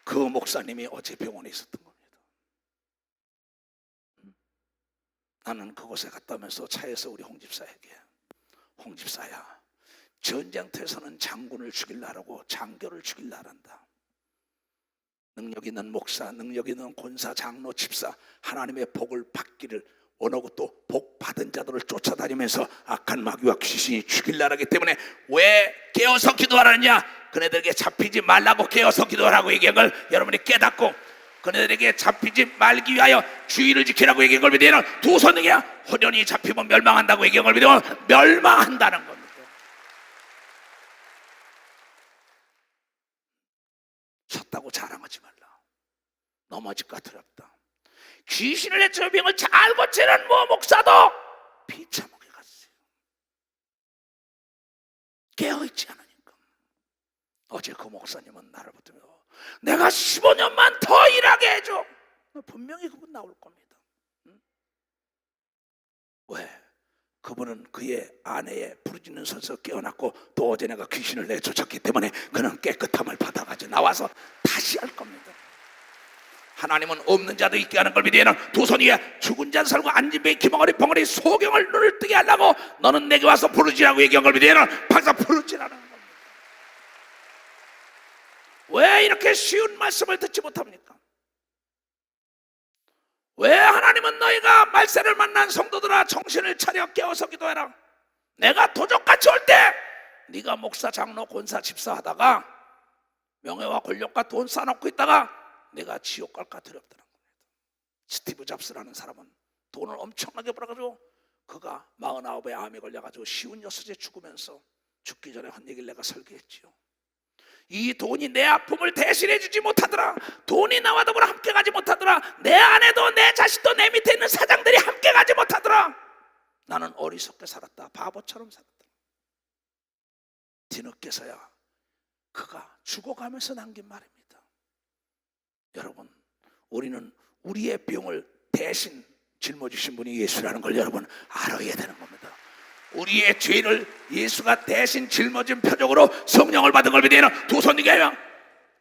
그 목사님이 어제 병원에 있었던 겁니다. 나는 그곳에 갔다 오면서 차에서 우리 홍집사에게, 홍집사야, 전쟁터에서는 장군을 죽일라 하고 장교를 죽일라 한다. 능력 있는 목사, 능력 있는 권사, 장로, 집사, 하나님의 복을 받기를 원하고 또 복 받은 자들을 쫓아다니면서 악한 마귀와 귀신이 죽일라 하기 때문에 왜 깨어서 기도하느냐? 그네들에게 잡히지 말라고 깨어서 기도하라고 얘기한 걸 여러분이 깨닫고 그네들에게 잡히지 말기 위하여 주의를 지키라고 얘기한 걸 믿으면 두 손등이야. 호련히 잡히면 멸망한다고 얘기한 걸 믿으면 멸망한다는 겁니다. 섰다고 자랑하지 말라. 넘어질까 두렵다. 귀신을 내쫓아 병을 잘 고치는 목사도 비참하게 갔어요. 깨어있지 않으니까. 어제 그 목사님은 나를 붙들며 내가 15년만 더 일하게 해줘. 분명히 그분 나올 겁니다. 응? 왜? 그분은 그의 아내의 부르짖는 소리에서 깨어났고 또 어제 내가 귀신을 내쫓았기 때문에 그는 깨끗함을 받아가지고 나와서 다시 할 겁니다. 하나님은 없는 자도 있게 하는 걸 믿으면 두 손 위에 죽은 자 살고 앉은 배에 기멍어리 벙어리 소경을 눈을 뜨게 하려고 너는 내게 와서 부르짖으라고 얘기한 걸 믿으면 박사 부르짖으라는 겁니다. 왜 이렇게 쉬운 말씀을 듣지 못합니까? 왜 하나님은 너희가 말세를 만난 성도들아 정신을 차려 깨어서 기도해라. 내가 도적같이 올 때 네가 목사 장로 권사 집사 하다가 명예와 권력과 돈 쌓아놓고 있다가 내가 지옥 갈까 두렵다는 겁니다. 스티브 잡스라는 사람은 돈을 엄청나게 벌어가지고 그가 49에 암에 걸려가지고 쉬운 여섯에 죽으면서 죽기 전에 한 얘기를 내가 설계했지요. 이 돈이 내 아픔을 대신해 주지 못하더라. 돈이 나와 더불어 함께 가지 못하더라. 내 아내도 내 자식도 내 밑에 있는 사장들이 함께 가지 못하더라. 나는 어리석게 살았다. 바보처럼 살았다. 뒤늦게서야 그가 죽어가면서 남긴 말입니다. 여러분, 우리는 우리의 병을 대신 짊어지신 분이 예수라는 걸 여러분 알아야 되는 겁니다. 우리의 죄를 예수가 대신 짊어진 표적으로 성령을 받은 걸 믿으면 두 손 이겨요.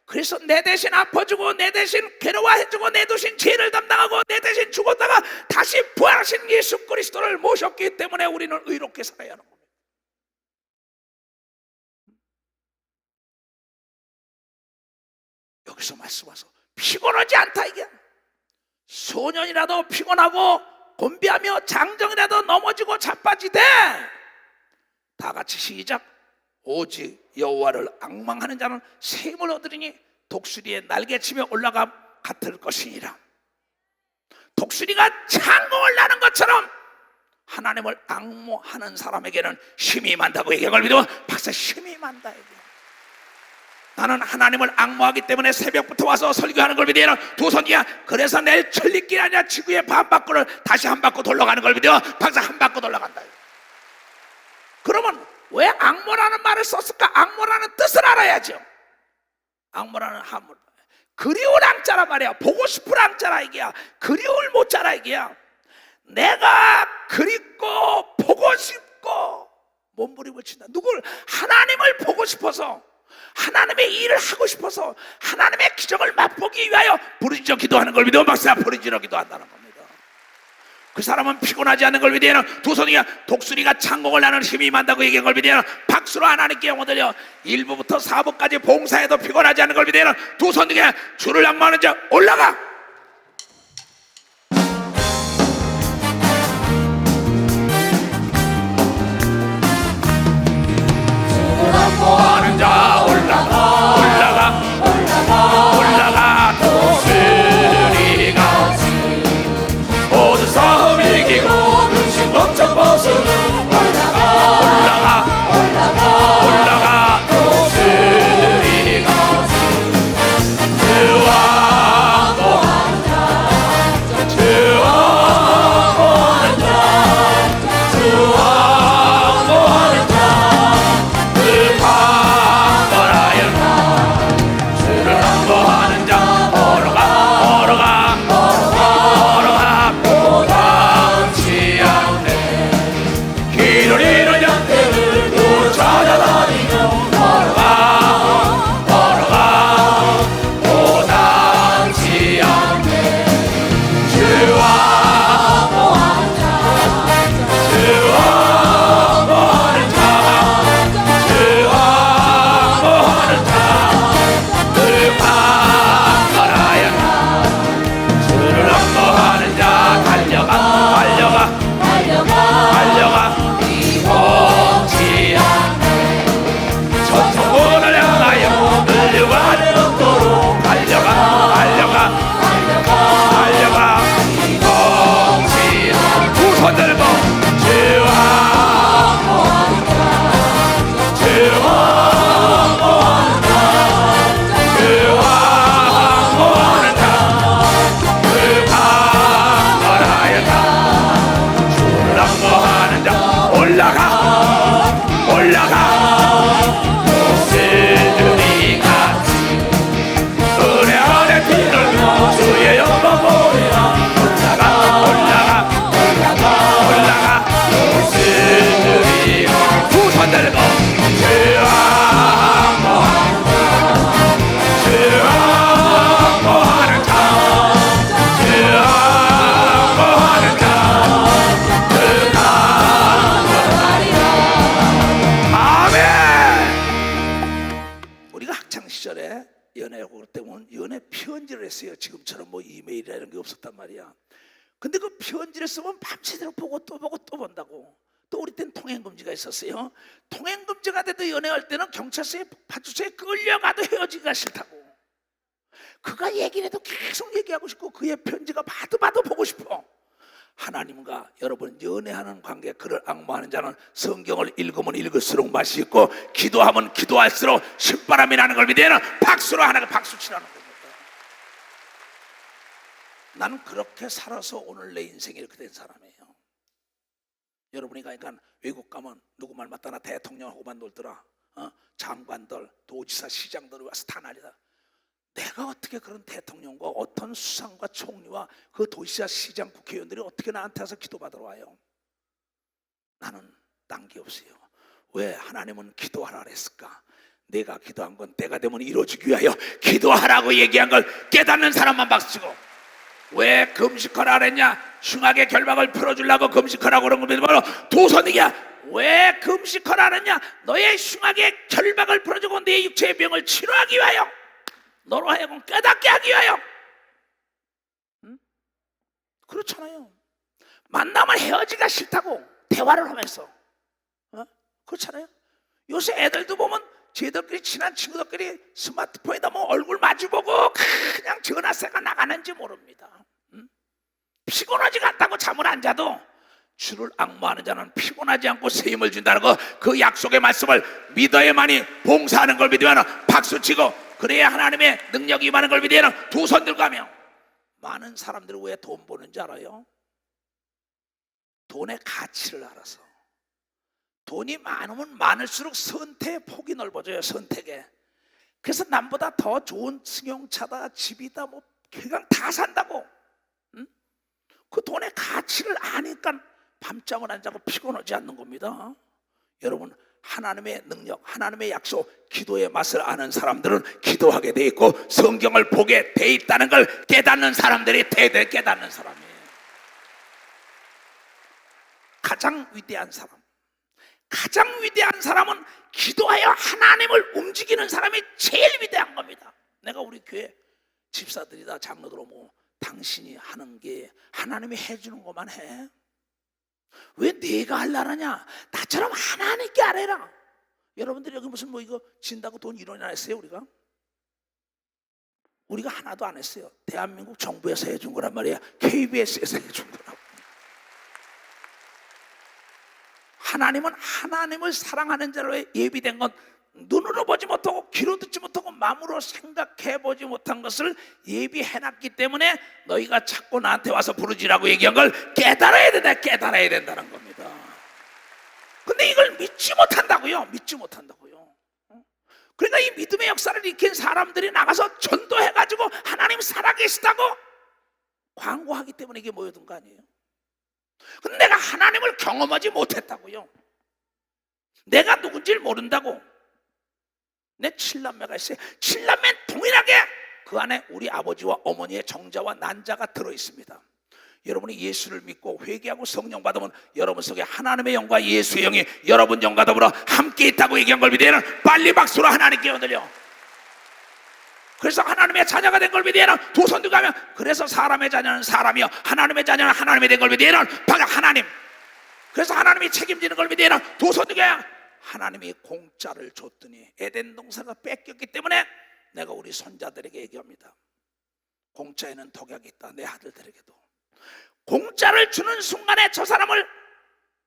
그래서 내 대신 아파주고 내 대신 괴로워해주고 내 대신 죄를 담당하고 내 대신 죽었다가 다시 부활하신 예수 그리스도를 모셨기 때문에 우리는 의롭게 살아야 하는 겁니다. 여기서 말씀하셔서 피곤하지 않다 이게. 소년이라도 피곤하고 곤비하며 장정이라도 넘어지고 자빠지되 다 같이 시작. 오직 여호와를 앙망하는 자는 샘을 얻으리니 독수리의 날개치며 올라가 같을 것이니라. 독수리가 창공을 나는 것처럼 하나님을 앙모하는 사람에게는 힘이 만다고 얘기한 걸 믿으면 박사 힘이 만다 얘기해. 나는 하나님을 앙모하기 때문에 새벽부터 와서 설교하는 걸 믿으면 두 손이야. 그래서 내일 천리길이 아니라 지구의 반바퀴를 다시 한 바퀴 돌아가는 걸 믿으면 박사 한 바퀴 돌아간다. 그러면 왜 앙모라는 말을 썼을까? 앙모라는 뜻을 알아야죠. 앙모라는 한문 그리울 앙자라 말이야. 보고 싶을 앙자라 이게야. 그리울 못자라 이게야. 내가 그립고 보고 싶고 몸부림을 친다. 누굴? 하나님을 보고 싶어서, 하나님의 일을 하고 싶어서, 하나님의 기적을 맛보기 위하여 부르짖어 기도하는 걸 믿으면 박사 부르짖어 기도한다는 겁니다. 그 사람은 피곤하지 않는 걸 믿으면 두 손이야. 독수리가 창공을 나는 힘이 만다고 얘기한 걸 믿으면 박수로 하나님께 영혼 들려. 1부부터 4부까지 봉사해도 피곤하지 않는 걸 믿으면 두 손이야. 주를 앙모하는 자 올라가. 주를 앙모하는 자 올라가 올라가 올라가 올라가. 독수리가 모든 싸움 이기고 근심 걱정 벗으는 올라가 올라가 올라가 올라가. 독수리가 주와 이런 게 없었단 말이야. 근데 그 편지를 쓰면 밤새도록 보고 또 보고 또 본다고. 또 우리 때는 통행금지가 있었어요. 통행금지가 돼도 연애할 때는 경찰서에 파출소에 끌려가도 헤어지기가 싫다고. 그가 얘기를 해도 계속 얘기하고 싶고 그의 편지가 봐도 보고 싶어. 하나님과 여러분 연애하는 관계, 그를 앙모하는 자는 성경을 읽으면 읽을수록 맛이 있고 기도하면 기도할수록 신바람이 나는 걸 믿으면 박수로 하나가 박수 치라는 겁니다. 나는 그렇게 살아서 오늘 내 인생이 이렇게 된 사람이에요. 여러분이 가니까 외국 가면 누구 말 맞다나 대통령하고만 놀더라. 장관들, 도지사, 시장들이 와서 다 난리다. 내가 어떻게 그런 대통령과 어떤 수상과 총리와 그 도시와 시장 국회의원들이 어떻게 나한테 와서 기도받으러 와요? 나는 딴 게 없어요. 왜 하나님은 기도하라 그랬을까? 내가 기도한 건 때가 되면 이루어지기 위하여 기도하라고 얘기한 걸 깨닫는 사람만 박수치고, 왜 금식하라 그랬냐? 흉악의 결박을 풀어주려고 금식하라고 그런 겁니다. 바로 도선이야. 왜 금식하라 그랬냐? 너의 흉악의 결박을 풀어주고 내 육체의 병을 치료하기 위하여, 너로 하여금 깨닫게 하기 위하여. 그렇잖아요. 만나면 헤어지기가 싫다고 대화를 하면서. 그렇잖아요. 요새 애들도 보면 쟤들끼리 친한 친구들끼리 스마트폰에다 뭐 얼굴 마주보고 그냥 전화세가 나가는지 모릅니다. 피곤하지가 않다고 잠을 안 자도 주를 앙모하는 자는 피곤하지 않고 새 힘을 준다는 거, 그 약속의 말씀을 믿어야만이 봉사하는 걸 믿으면 박수치고, 그래야 하나님의 능력이 임하는 걸 믿으면 두 손 들고 하며. 많은 사람들이 왜 돈 버는지 알아요? 돈의 가치를 알아서. 돈이 많으면 많을수록 선택의 폭이 넓어져요. 선택에. 그래서 남보다 더 좋은 승용차다, 집이다, 뭐 그냥 다 산다고. 그 돈의 가치를 아니까 밤잠을 안 자고 피곤하지 않는 겁니다. 여러분, 하나님의 능력, 하나님의 약속, 기도의 맛을 아는 사람들은 기도하게 돼 있고 성경을 보게 돼 있다는 걸 깨닫는 사람들이 대대 깨닫는 사람이에요. 가장 위대한 사람, 가장 위대한 사람은 기도하여 하나님을 움직이는 사람이 제일 위대한 겁니다. 내가 우리 교회 집사들이다 장로들 오면 당신이 하는 게 하나님이 해주는 것만 해. 왜 내가 하려느냐? 나처럼 하나님께 하래라. 여러분들이 여기 무슨 뭐 이거 진다고 돈 1원이나 했어요? 우리가 하나도 안 했어요. 대한민국 정부에서 해준 거란 말이야. KBS에서 해준 거라고. 하나님은 하나님을 사랑하는 자로 예비된 건 눈으로 보지 못하고 귀로 듣지 못하고 마음으로 생각해 보지 못한 것을 예비해놨기 때문에 너희가 자꾸 나한테 와서 부르지라고 얘기한 걸 깨달아야 된다. 깨달아야 된다는 겁니다. 근데 이걸 믿지 못한다고요. 믿지 못한다고요. 그러니까 이 믿음의 역사를 익힌 사람들이 나가서 전도해가지고 하나님 살아계시다고 광고하기 때문에 이게 모여든 거 아니에요. 근데 내가 하나님을 경험하지 못했다고요. 내가 누군지를 모른다고. 내 7남매가 있어요. 7남매는 동일하게 그 안에 우리 아버지와 어머니의 정자와 난자가 들어있습니다. 여러분이 예수를 믿고 회개하고 성령 받으면 여러분 속에 하나님의 영과 예수의 영이 여러분 영과 더불어 함께 있다고 얘기한 걸 믿으면 빨리 박수로 하나님께 흔들려. 그래서 하나님의 자녀가 된 걸 믿으면 두 손 들고 하면, 그래서 사람의 자녀는 사람이요 하나님의 자녀는 하나님이 된 걸 믿으면 바로 하나님. 그래서 하나님이 책임지는 걸 믿으면 두 손 들고 하면 하나님이 공짜를 줬더니 에덴 동산가 뺏겼기 때문에 내가 우리 손자들에게 얘기합니다. 공짜에는 독약이 있다. 내 아들들에게도 공짜를 주는 순간에 저 사람을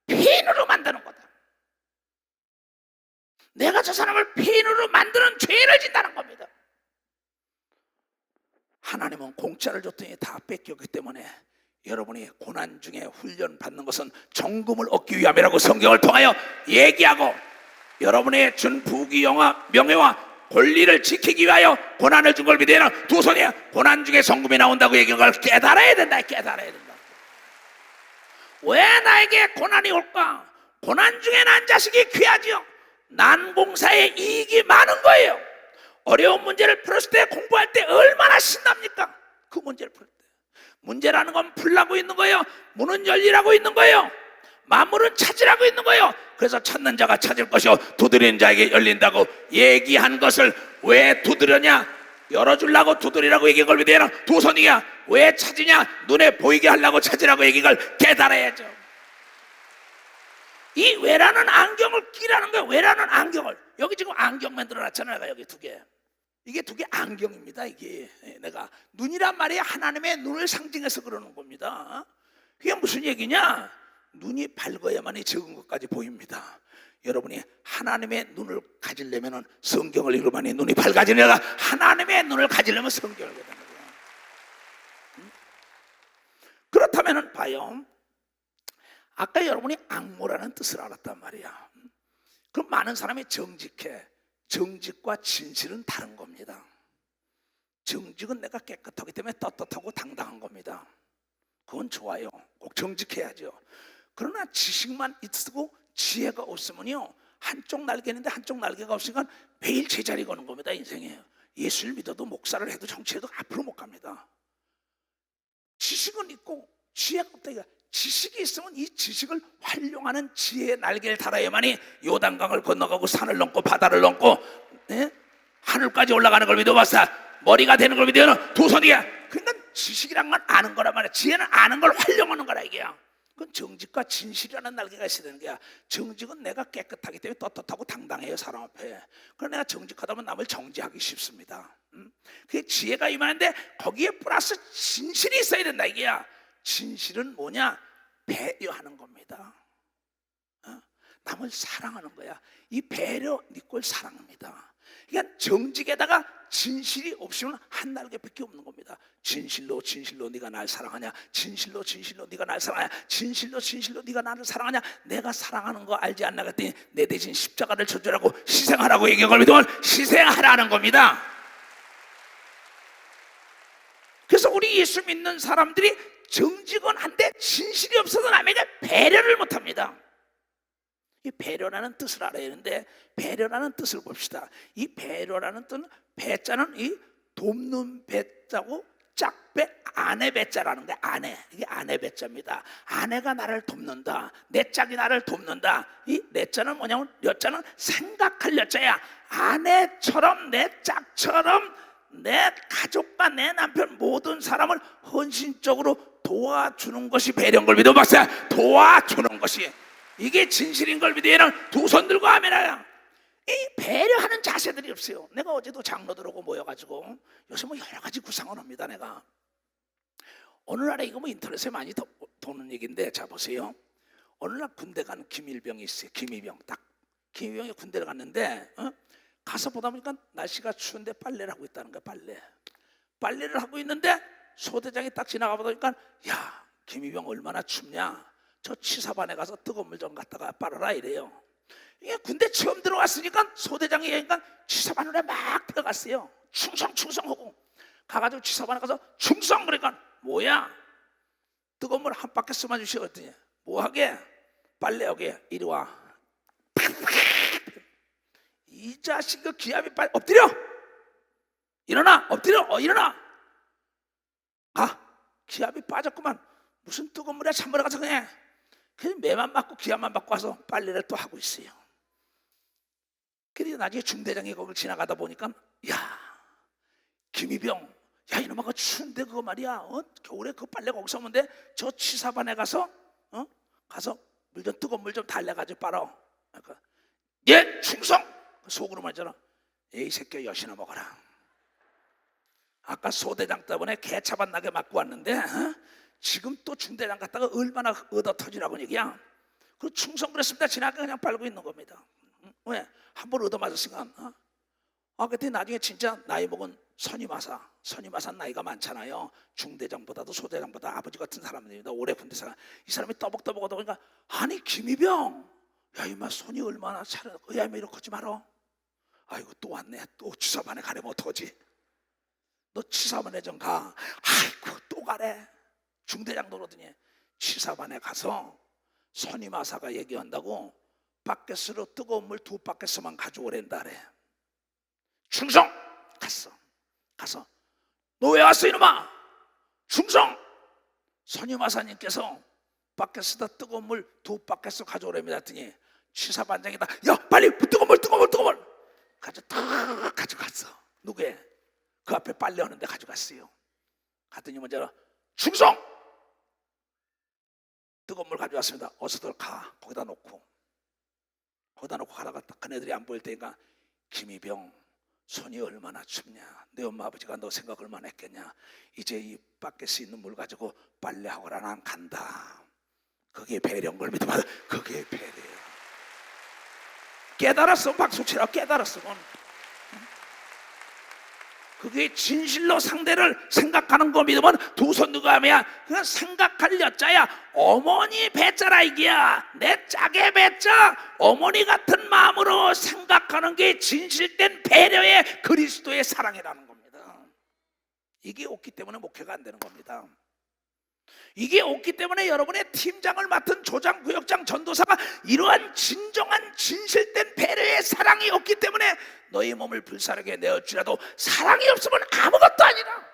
폐인으로 만드는 거다. 내가 저 사람을 폐인으로 만드는 죄를 진다는 겁니다. 하나님은 공짜를 줬더니 다 뺏겼기 때문에 여러분이 고난 중에 훈련 받는 것은 정금을 얻기 위함이라고 성경을 통하여 얘기하고, 여러분의 준 부귀영화 명예와 권리를 지키기 위하여 고난을 준 걸 믿으면 두 손이 고난 중에 성금이 나온다고 얘기한 걸 깨달아야 된다. 깨달아야 된다. 왜 나에게 고난이 올까? 고난 중에 난 자식이 귀하지요. 난공사의 이익이 많은 거예요. 어려운 문제를 풀었을 때, 공부할 때 얼마나 신납니까? 그 문제를 풀 때. 문제라는 건 풀라고 있는 거예요. 문은 열리라고 있는 거예요. 만물은 찾으라고 있는 거예요. 그래서 찾는 자가 찾을 것이요 두드리는 자에게 열린다고 얘기한 것을 왜 두드렸냐? 열어주려고 두드리라고 얘기 걸면 되나? 두 손이야. 왜 찾으냐? 눈에 보이게 하려고 찾으라고 얘기 걸 깨달아야죠. 이 외라는 안경을 끼라는 거예요. 외라는 안경을. 여기 지금 안경 만들어놨잖아요. 여기 두 개. 이게 두 개 안경입니다. 이게 내가 눈이란 말이 하나님의 눈을 상징해서 그러는 겁니다. 그게 무슨 얘기냐? 눈이 밝아야만이 적은 것까지 보입니다. 여러분이 하나님의 눈을 가지려면 성경을 읽으면 눈이 밝아지느라 하나님의 눈을 가지려면 성경을 읽어야 되는 거예요. 그렇다면 봐요. 아까 여러분이 악모라는 뜻을 알았단 말이야. 그럼 많은 사람이 정직해. 정직과 진실은 다른 겁니다. 정직은 내가 깨끗하기 때문에 떳떳하고 당당한 겁니다. 그건 좋아요. 꼭 정직해야죠. 그러나 지식만 있고 지혜가 없으면요, 한쪽 날개인데 한쪽 날개가 없으니까 매일 제자리 거는 겁니다. 인생에 예수를 믿어도 목사를 해도 정치해도 앞으로 못 갑니다. 지식은 있고 지혜가 없다. 이거 지식이 있으면 이 지식을 활용하는 지혜의 날개를 달아야만이 요단강을 건너가고 산을 넘고 바다를 넘고 하늘까지 올라가는 걸 믿어봤어. 머리가 되는 걸 믿어요. 두 손이야. 그러니까 지식이란 건 아는 거란 말이야. 지혜는 아는 걸 활용하는 거라 이게야. 그건 정직과 진실이라는 날개가 있어야 되는 거야. 정직은 내가 깨끗하기 때문에 떳떳하고 당당해요, 사람 앞에. 그러나 내가 정직하다 보면 남을 정죄하기 쉽습니다. 그게 지혜가 이만한데 거기에 플러스 진실이 있어야 된다 이게야. 진실은 뭐냐? 배려하는 겁니다. 남을 사랑하는 거야. 이 배려 네 걸 사랑합니다. 그러니까 정직에다가 진실이 없으면 한 날개밖에 없는 겁니다. 진실로 진실로 네가 날 사랑하냐? 진실로 진실로 네가 날 사랑하냐? 진실로 진실로 네가 나를 사랑하냐? 내가 사랑하는 거 알지 않나 그랬더니 내 대신 십자가를 쳐주라고 희생하라고 얘기한 걸 믿으면 희생하라는 겁니다. 그래서 우리 예수 믿는 사람들이 정직은 한데 진실이 없어서 남에게 배려를 못합니다. 이 배려라는 뜻을 알아야 하는데 배려라는 뜻을 봅시다. 이 배려라는 뜻은 배자는 이 돕는 배자고 짝배 아내 배자라는 게 아내. 이게 아내 배자입니다. 아내가 나를 돕는다. 내 짝이 나를 돕는다. 이 내 자는 뭐냐면 여자는 생각할 여자야. 아내처럼 내 짝처럼 내 가족과 내 남편 모든 사람을 헌신적으로 도와주는 것이 배려인 걸 믿어봤어요. 도와주는 것이 이게 진실인 걸 믿으면 두 손 들고 아멘하라. 이 배려하는 자세들이 없어요. 내가 어제도 장로들하고 모여가지고 요새 뭐 여러 가지 구상을 합니다. 내가 어느 날에 이거 뭐 인터넷에 많이 도는 얘기인데 자 보세요. 어느 날 군대 간 김일병이 있어요. 김일병 딱 김일병이 군대를 갔는데 가서 보다 보니까 날씨가 추운데 빨래를 하고 있다는 거야. 빨래를 하고 있는데 소대장이 딱 지나가 보니까 야 김일병 얼마나 춥냐. 저 치사반에 가서 뜨거운 물 좀 갖다가 빨아라 이래요. 이게 군대 처음 들어갔으니까 소대장이 얘기니까 치사반으로 막 들어갔어요. 충성하고 가가지고 치사반에 가서 충성 그러니까 뭐야 뜨거운 물 한 바퀴 쏘아 주시거든요. 뭐하게 빨래하게 이리 와. 이 자식 그 기압이 빨리 엎드려 일어나 엎드려 일어나. 아 기압이 빠졌구만. 무슨 뜨거운 물에 찬물에 가서 그냥 매만 맞고 기압만 받고 와서 빨래를 또 하고 있어요. 그래서 나중에 중대장이 거길 지나가다 보니까 야 김이병 야 이놈아 그 추운데 그거 말이야 겨울에 그 빨래 거기서 오면 돼. 저 치사반에 가서 가서 물 좀 뜨거운 물 좀 달래가지고 빨아. 그러니까 예 충성. 속으로 말잖아. 에이 새끼야 여시나 먹어라. 아까 소대장 때문에 개차반 나게 맞고 왔는데 지금 또 중대장 갔다가 얼마나 얻어 터지라고 얘기야. 그 충성 그랬습니다. 지나가 그냥 빨고 있는 겁니다. 왜? 한 번 얻어 맞았으니까. 그때 나중에 진짜 나이 먹은 선임마사는 나이가 많잖아요. 중대장보다도 소대장보다 아버지 같은 사람입니다. 오래 군대 생활. 이 사람이 떠벅떠벅 하다 보니까 아니 김이병 야 이마 손이 얼마나 차려 의아면 이렇게 하지 말어. 아이고 또 왔네. 또 치사반에 가려면 어떡하지? 너 치사반에 좀 가. 아이고 또 가래. 중대장도 그러더니 치사반에 가서 선임마사가 얘기한다고 바켓으로 뜨거운 물 2바켓만 가져오랜다래. 충성! 가서 너 왜 왔어 이놈아? 충성! 선임마사님께서 바켓에다 뜨거운 물 2바켓을 가져오랍니다 했더니 치사반장이다. 야 빨리 뜨거운 물 가져갔어. 누구의? 그 앞에 빨래하는 데 가져갔어요. 갔더니 먼저 충성! 뜨거운 물 가져왔습니다. 어서들 가. 거기다 놓고 가다가 그네들이 안 보일 테니까 김이병 손이 얼마나 춥냐. 내 엄마 아버지가 너 생각 얼마나 했겠냐. 이제 이 밖에서 있는 물 가지고 빨래하거라. 난 간다. 그게 배려인 걸 믿어봐. 그게 배려예요. 깨달았어. 박수치라고 깨달았어. 그게 진실로 상대를 생각하는 거 믿으면 두 손 누가 하면 그냥 생각할 여자야. 어머니 배자라 이게야. 내 짝의 배자. 어머니 같은 마음으로 생각하는 게 진실된 배려의 그리스도의 사랑이라는 겁니다. 이게 없기 때문에 목회가 안 되는 겁니다. 이게 없기 때문에 여러분의 팀장을 맡은 조장, 구역장, 전도사가 이러한 진정한 진실된 배려의 사랑이 없기 때문에 너희 몸을 불사르게 내어주라도 사랑이 없으면 아무것도 아니라.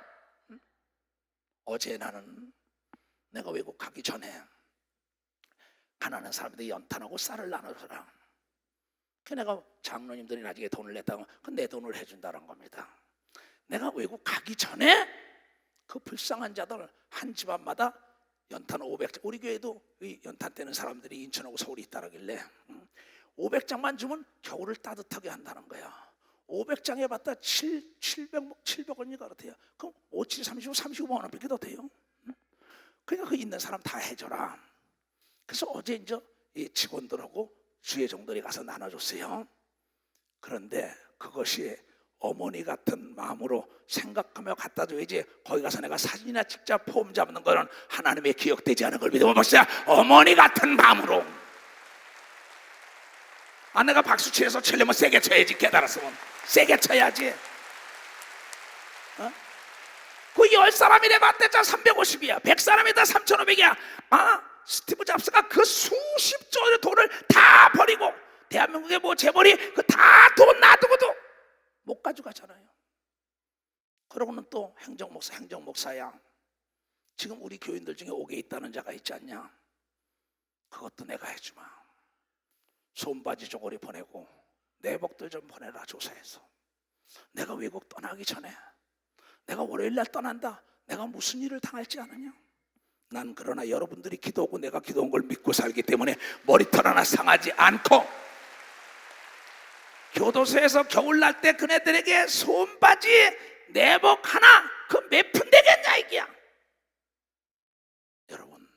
어제 나는 내가 외국 가기 전에 가난한 사람들이 연탄하고 쌀을 나눠줘라. 그 내가 장로님들이 나중에 돈을 냈다고 그 내 돈을 해준다는 겁니다. 내가 외국 가기 전에 그 불쌍한 자들 한 집안마다 연탄 500장, 우리 교회도 연탄 떼는 사람들이 인천하고 서울이 있다길래 500장만 주면 겨울을 따뜻하게 한다는 거야. 500장에 받다 700원인가 그렇대요. 그럼 5, 7, 35, 35만 원밖에 더 돼요. 그러니까 그 있는 사람 다 해줘라. 그래서 어제 이제 이 직원들하고 주회종들이 가서 나눠줬어요. 그런데 그것이 어머니 같은 마음으로 생각하며 갖다 줘야지. 거기 가서 내가 사진이나 직접 폼 잡는 거는 하나님의 기억되지 않은 걸 믿어보세요. 어머니 같은 마음으로. 내가 박수 치면서 치려면 세게 쳐야지. 깨달았으면 세게 쳐야지. 그 10사람이래 봤대자 350이야 100사람이다 3,500이야 스티브 잡스가 그 수십 조의 돈을 다 버리고 대한민국의 뭐 재벌이 그 다 돈 놔두고도 못 가져가잖아요. 그러고는 또 행정목사야. 지금 우리 교인들 중에 옥에 있다는 자가 있지 않냐. 그것도 내가 해주마. 손바지 저고리 보내고 내복들 좀 보내라. 조사해서 내가 외국 떠나기 전에 내가 월요일날 떠난다. 내가 무슨 일을 당할지 아느냐. 난 그러나 여러분들이 기도하고 내가 기도한 걸 믿고 살기 때문에 머리털 하나 상하지 않고 교도소에서 겨울 날 때 그네들에게 손바지 내복 하나 그 몇 푼 되겠냐 이게야. 여러분,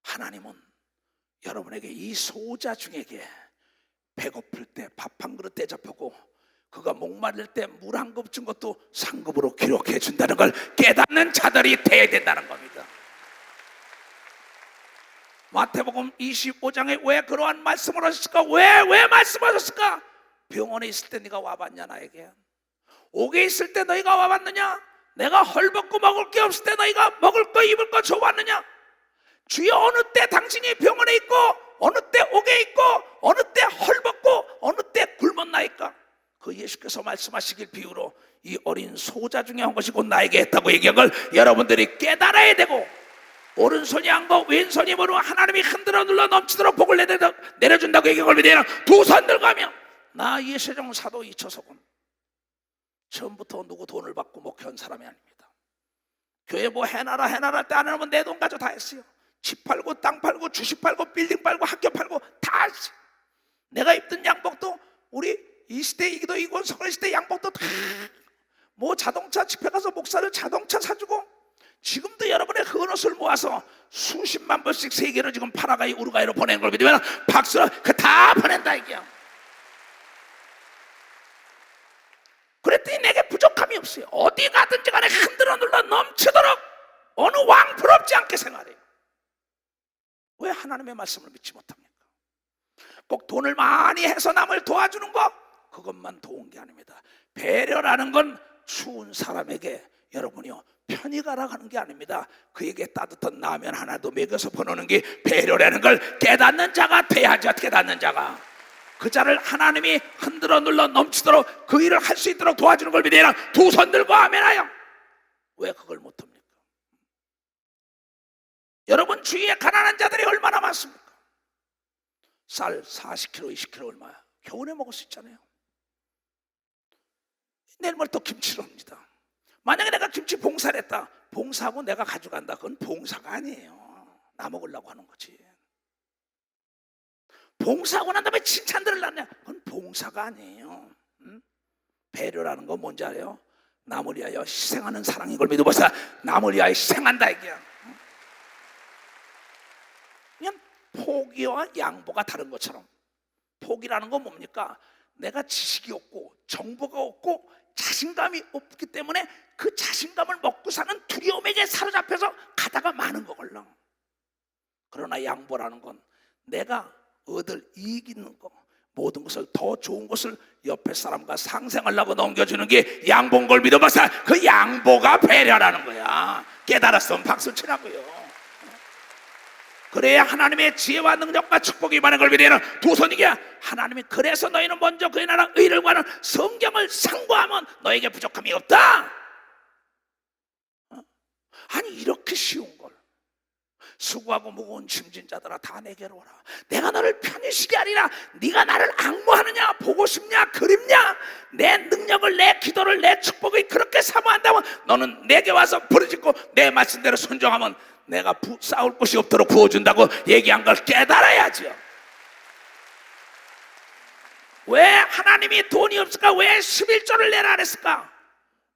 하나님은 여러분에게 이 소자 중에게 배고플 때 밥 한 그릇 대접하고 그가 목마를 때 물 한 컵 준 것도 상급으로 기록해 준다는 걸 깨닫는 자들이 돼야 된다는 겁니다. 마태복음 25장에 왜 그러한 말씀을 하셨을까? 왜 말씀하셨을까? 병원에 있을 때 네가 와봤냐 나에게? 옥에 있을 때 너희가 와봤느냐? 내가 헐벗고 먹을 게 없을 때 너희가 먹을 거 입을 거 줘봤느냐? 주여 어느 때 당신이 병원에 있고 어느 때 옥에 있고 어느 때 헐벗고 어느 때 굶었나이까? 그 예수께서 말씀하시길 비유로 이 어린 소자 중에 한 것이 곧 나에게 했다고 얘기한 걸 여러분들이 깨달아야 되고 오른손이 안고 왼손이 모르고 하나님이 흔들어 눌러 넘치도록 복을 내려준다고 얘기한 걸 믿어야 두 손 들고 하며 나 이세종 사도 이처석은 처음부터 누구 돈을 받고 목회한 사람이 아닙니다. 교회 뭐 해놔라 할 때 안 하면 내 돈 가지고 다 했어요. 집 팔고 땅 팔고 주식 팔고 빌딩 팔고 학교 팔고 다 했어요. 내가 입던 양복도 우리 이 시대 이기도 이권 서울 시대 양복도 다 뭐 자동차 집회 가서 목사를 자동차 사주고 지금도 여러분의 헌옷을 모아서 수십만 벌씩 세계로 지금 파라과이 우루과이로 보내는 걸 믿으면 박수로 그 다 보낸다 이게요. 그랬더니 내게 부족함이 없어요. 어디 가든지 간에 흔들어 눌러 넘치도록 어느 왕 부럽지 않게 생활해요. 왜 하나님의 말씀을 믿지 못합니까? 꼭 돈을 많이 해서 남을 도와주는 거 그것만 도운 게 아닙니다. 배려라는 건 추운 사람에게 여러분이요 편히 가라 하는 게 아닙니다. 그에게 따뜻한 라면 하나도 먹여서 보내는 게 배려라는 걸 깨닫는 자가 돼야죠. 깨닫는 자가 그 자를 하나님이 흔들어 눌러 넘치도록 그 일을 할 수 있도록 도와주는 걸 믿어야 두 손 들고 아멘하여. 왜 그걸 못합니까? 여러분 주위에 가난한 자들이 얼마나 많습니까? 쌀 40kg, 20kg 얼마야? 겨울에 먹을 수 있잖아요. 내일 모레 또 김치를 옵니다. 만약에 내가 김치 봉사를 했다, 봉사하고 내가 가져간다, 그건 봉사가 아니에요. 나 먹으려고 하는 거지. 봉사하고 난 다음에 칭찬 들으려냐, 그건 봉사가 아니에요. 배려라는 건 뭔지 알아요? 남을 위하여 희생하는 사랑인 걸 믿어보세요. 남을 위하여 희생한다 이게야. 그냥 포기와 양보가 다른 것처럼, 포기라는 건 뭡니까? 내가 지식이 없고 정보가 없고 자신감이 없기 때문에 그 자신감을 먹고 사는 두려움에게 사로잡혀서 가다가 마는 거걸로. 그러나 양보라는 건 내가 얻을 이익 있는 거, 모든 것을, 더 좋은 것을 옆에 사람과 상생하려고 넘겨주는 게 양보인 걸 믿어봐서 그 양보가 배려라는 거야. 깨달았으면 박수 치라고요. 그래야 하나님의 지혜와 능력과 축복이 임하는 걸 믿어야 하는 두 손이게. 하나님이 그래서 너희는 먼저 그의 나라 의를 구하는 성경을 상고하면 너에게 부족함이 없다. 아니 이렇게 쉬운 걸, 수고하고 무거운 짐진 자들아 다 내게로 오라. 내가 너를 편히 쉬게 하리라. 네가 나를 앙모하느냐, 보고 싶냐, 그립냐, 내 능력을, 내 기도를, 내 축복을 그렇게 사모한다면 너는 내게 와서 부르짖고 내 말씀 대로 순종하면 내가 싸울 곳이 없도록 부어준다고 얘기한 걸 깨달아야죠. 왜 하나님이 돈이 없을까? 왜 11조를 내라 그랬을까?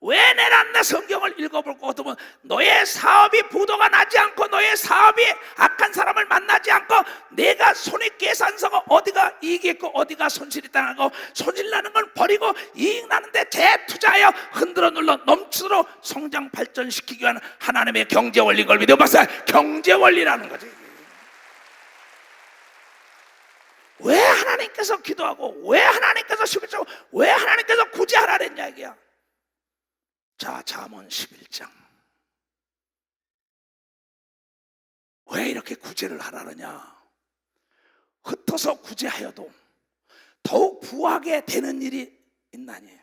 왜 내놨나? 성경을 읽어볼 것 같으면 너의 사업이 부도가 나지 않고, 너의 사업이 악한 사람을 만나지 않고, 내가 손익 계산서가 어디가 이익이 있고 어디가 손실이 있다는 거, 손실 나는 걸 버리고 이익 나는데 재투자하여 흔들어 눌러 넘치도록 성장 발전시키기 위한 하나님의 경제 원리인 걸 믿어봤어요. 경제 원리라는 거지. 왜 하나님께서 기도하고, 왜 하나님께서 11조, 왜 하나님께서 굳이 하라 그랬냐 이게야. 자, 잠언 11장. 왜 이렇게 구제를 하라느냐? 흩어서 구제하여도 더욱 부하게 되는 일이 있나니.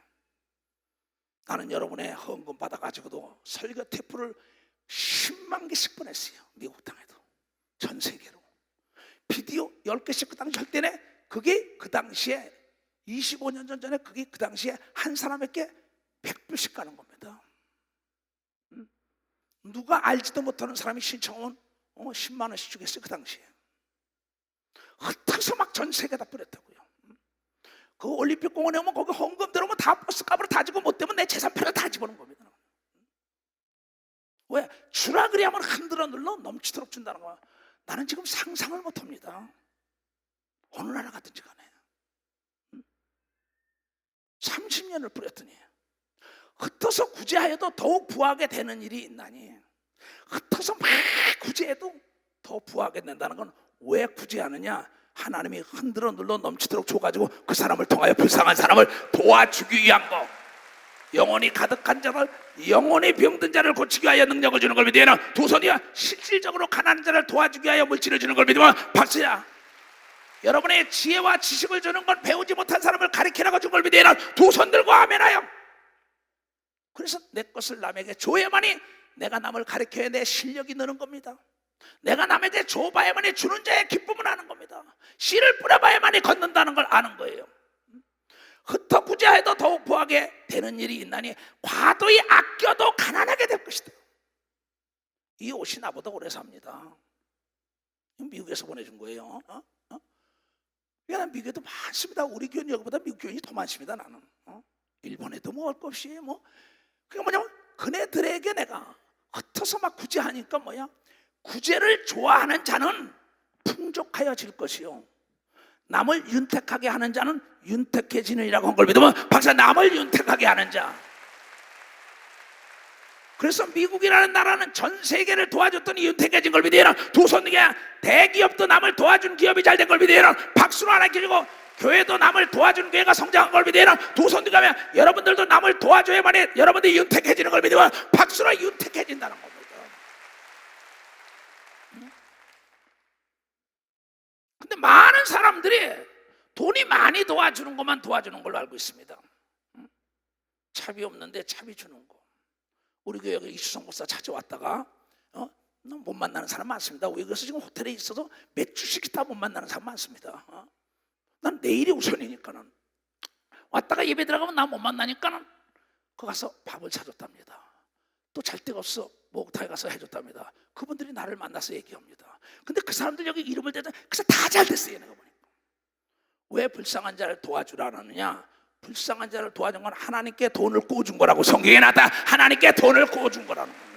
나는 여러분의 헌금 받아가지고도 설교 테이프를 10만 개씩 보냈어요. 미국 땅에도, 전 세계로. 비디오 10개씩 그 당시 할 때네, 그게 그 당시에 25년 전에 그게 그 당시에 한 사람에게 100불씩 가는 겁니다. 누가 알지도 못하는 사람이 신청은 10만 원씩 주겠어요. 그 당시에 흩어서 막 전 세계에다 뿌렸다고요. 그 올림픽 공원에 오면 거기 헌금 들어오면 다 버스값으로 다 주고, 못 되면 내 재산표를 다 집어넣은 겁니다. 왜? 주라 그래야만 흔들어 눌러 넘치도록 준다는 거야. 나는 지금 상상을 못합니다. 어느 나라 가든지 간에 30년을 뿌렸더니 흩어서 구제하여도 더욱 부하게 되는 일이 있나니. 흩어서 막 구제해도 더 부하게 된다는 건 왜 구제하느냐? 하나님이 흔들어 눌러 넘치도록 줘가지고 그 사람을 통하여 불쌍한 사람을 도와주기 위한 거. 영혼이 가득한 자를, 영혼이 병든 자를 고치기 위하여 능력을 주는 걸 믿으면 두 손이야. 실질적으로 가난한 자를 도와주기 위하여 물질을 주는 걸 믿으면 박수야. 여러분의 지혜와 지식을 주는 건 배우지 못한 사람을 가르치라고 준 걸 믿으면 두 손 들고 아멘하여. 그래서 내 것을 남에게 줘야만이 내가 남을 가르쳐야 내 실력이 느는 겁니다. 내가 남에게 줘봐야만이 주는 자의 기쁨을 아는 겁니다. 씨를 뿌려봐야만이 걷는다는 걸 아는 거예요. 흩어 구제해도 더욱 부하게 되는 일이 있나니 과도히 아껴도 가난하게 될 것이다. 이 옷이 나보다 오래 삽니다. 미국에서 보내준 거예요. 난 미국에도 많습니다. 우리 교회는 여기보다 미국 교회는 더 많습니다. 나는 일본에도 뭐 할 것 없이 뭐. 그게 뭐냐면 그네들에게 내가 흩어서 막 구제하니까 뭐야? 구제를 좋아하는 자는 풍족하여질 것이요, 남을 윤택하게 하는 자는 윤택해지느니라고 한 걸 믿으면 박사, 남을 윤택하게 하는 자. 그래서 미국이라는 나라는 전 세계를 도와줬더니 윤택해진 걸 믿으면 두 손에게 대기업도 남을 도와준 기업이 잘 된 걸 믿으면 박수로 하나 기르고, 교회도 남을 도와준 교회가 성장한 걸 믿으면 두 손 들면 여러분들도 남을 도와줘야만이 여러분들이 윤택해지는 걸 믿으면 박수로 윤택해진다는 겁니다. 근데 많은 사람들이 돈이 많이 도와주는 것만 도와주는 걸로 알고 있습니다. 차비 없는데 차비 주는 거. 우리 교회 이수성 목사 찾아왔다가 못 만나는 사람 많습니다. 우리 그래서 지금 호텔에 있어서 몇 주씩 다 못 만나는 사람 많습니다. 난 내일이 우선이니까는, 왔다가 예배 들어가면 나 못 만나니까는 거 가서 밥을 사줬답니다. 또 잘 데가 없어 목욕탕에 가서 해줬답니다. 그분들이 나를 만나서 얘기합니다. 근데 그 사람들 여기 이름을 대자 그래서 다 잘 됐어요. 내가 보니까. 왜 불쌍한 자를 도와주라느냐? 불쌍한 자를 도와준 건 하나님께 돈을 꿔준 거라고 성경에 나왔다. 하나님께 돈을 꿔준 거라는 겁니다.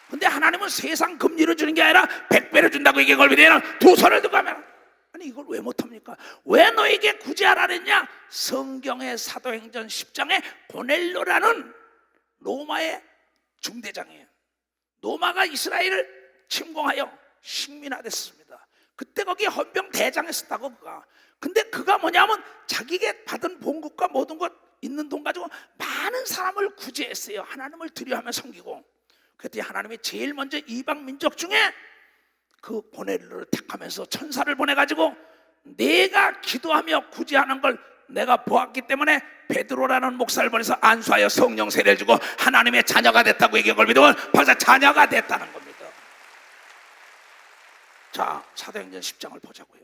근데 하나님은 세상 금리로 주는 게 아니라 100배로 준다고 얘기한 걸 믿으면 두 손을 들고 하면, 아니 이걸 왜 못합니까? 왜 너에게 구제하라 그랬냐? 성경의 사도행전 10장에 고넬료라는 로마의 중대장이에요. 로마가 이스라엘을 침공하여 식민화됐습니다. 그때 거기 헌병 대장에 썼다고 그가. 근데 그가 뭐냐면 자기에게 받은 봉급과 모든 것 있는 돈 가지고 많은 사람을 구제했어요. 하나님을 두려워하며 섬기고. 그때 하나님이 제일 먼저 이방 민족 중에 그 고넬료를 택하면서 천사를 보내가지고 내가 기도하며 구제하는 걸 내가 보았기 때문에 베드로라는 목사를 보내서 안수하여 성령 세례를 주고 하나님의 자녀가 됐다고 얘기한 걸 믿으면 벌써 자녀가 됐다는 겁니다. 자, 사도행전 10장을 보자고요.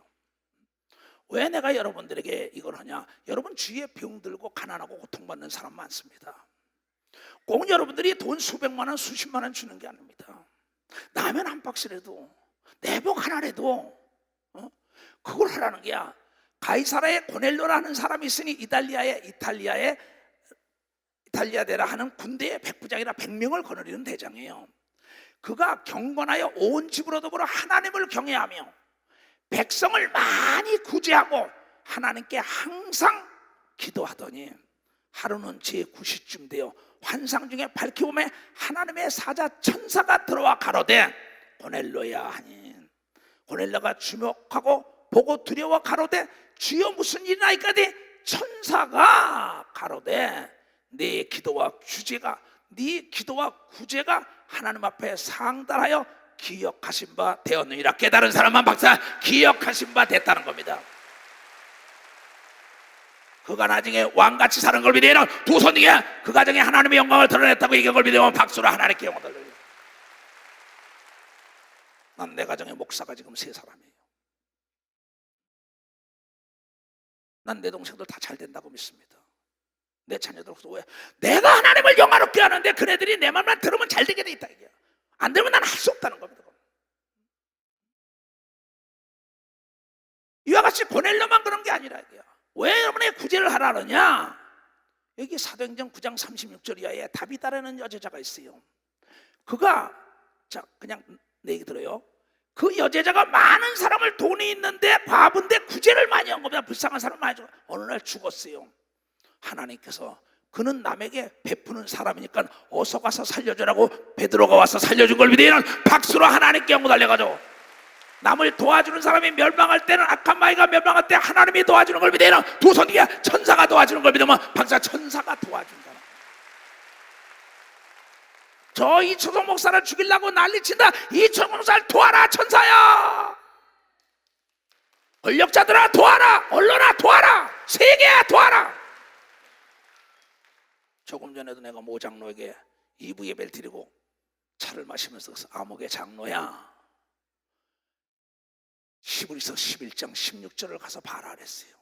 왜 내가 여러분들에게 이걸 하냐? 여러분 주위에 병들고 가난하고 고통받는 사람 많습니다. 꼭 여러분들이 돈 수백만 원 수십만 원 주는 게 아닙니다. 라면 한 박스라도 내복 하나라도 그걸 하라는 게야. 가이사라의 고넬료라는 사람이 있으니 이탈리아데라 하는 군대의 백부장이라 100명을 거느리는 대장이에요. 그가 경건하여 온 집으로 더불어 하나님을 경외하며 백성을 많이 구제하고 하나님께 항상 기도하더니 하루는 제9시쯤 되어 환상 중에 밝혀보매 하나님의 사자 천사가 들어와 가로되 고넬료야 하니, 고넬료가 주목하고 보고 두려워 가로되 주여 무슨 일이 나이까지? 천사가 가로되 네 기도와 구제가 하나님 앞에 상달하여 기억하신 바 되었느니라. 깨달은 사람만 박사 기억하신 바 됐다는 겁니다. 그가 나중에 왕같이 사는 걸 믿으면 두 손 뒤에 그 가정에 하나님의 영광을 드러냈다고 얘기한 걸 믿으면 박수로 하나님께 영광을 돌려요. 난 내 가정의 목사가 지금 3사람이에요. 난 내 동생들 다 잘 된다고 믿습니다. 내 자녀들도 왜? 내가 하나님을 영화롭게 하는데 그네들이 내 말만 들으면 잘 되게 돼 있다 이게. 안 들으면 난 할 수 없다는 겁니다. 이와 같이 고넬료만 그런 게 아니라 이게요. 왜 여러분의 구제를 하라느냐? 여기 사도행전 9장 36절 이하에 다비다라는 여제자가 있어요. 그가 자 그냥 내 얘기 들어요. 그 여제자가 많은 사람을 돈이 있는데 바본데 구제를 많이 한 겁니다. 불쌍한 사람을 많이 주고 어느 날 죽었어요. 하나님께서 그는 남에게 베푸는 사람이니까 어서 가서 살려주라고 베드로가 와서 살려준 걸 믿으면 박수로 하나님께 영광 달려가죠. 남을 도와주는 사람이 멸망할 때는 악한 마귀가 멸망할 때 하나님이 도와주는 걸 믿으면 두 손 뒤에 천사가 도와주는 걸 믿으면 박사 천사가 도와준다. 저 이초성 목사를 죽이려고 난리친다. 이초성 목사를 도와라 천사야. 권력자들아 도와라. 언론아 도와라. 세계야 도와라. 조금 전에도 내가 모 장로에게 2부 예배를 드리고 차를 마시면서 아목의 장로야 히브리서 11장 16절을 가서 봐라 그랬어요.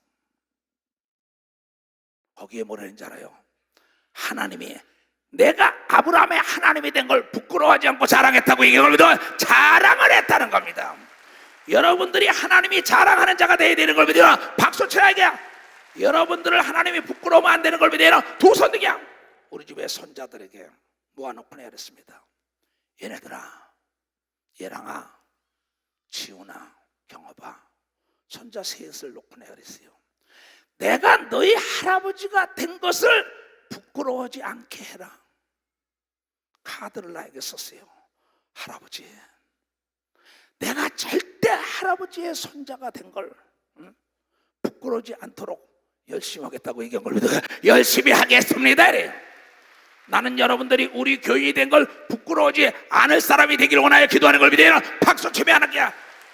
거기에 뭐라 했는지 알아요? 하나님이 내가 아브라함의 하나님이 된 걸 부끄러워하지 않고 자랑했다고 얘기하면 자랑을 했다는 겁니다. 여러분들이 하나님이 자랑하는 자가 되어야 되는 걸 믿으라. 박수 쳐야 돼. 여러분들을 하나님이 부끄러우면 안 되는 걸 믿으라. 두 손 들게. 우리 집에 손자들에게 모아놓고 내야 그랬습니다. 얘네들아, 얘랑아, 지훈아, 경업아, 손자 셋을 놓고 내야 그랬어요. 내가 너희 할아버지가 된 것을 부끄러워하지 않게 해라. 카드를 나에게 썼어요. 할아버지, 내가 절대 할아버지의 손자가 된 걸 부끄러워하지 않도록 열심히 하겠다고 얘기한 걸 믿어요. 열심히 하겠습니다. 이래요. 나는 여러분들이 우리 교인이 된 걸 부끄러워하지 않을 사람이 되기를 원하여 기도하는 걸 믿어요. 박수 치며 하나님께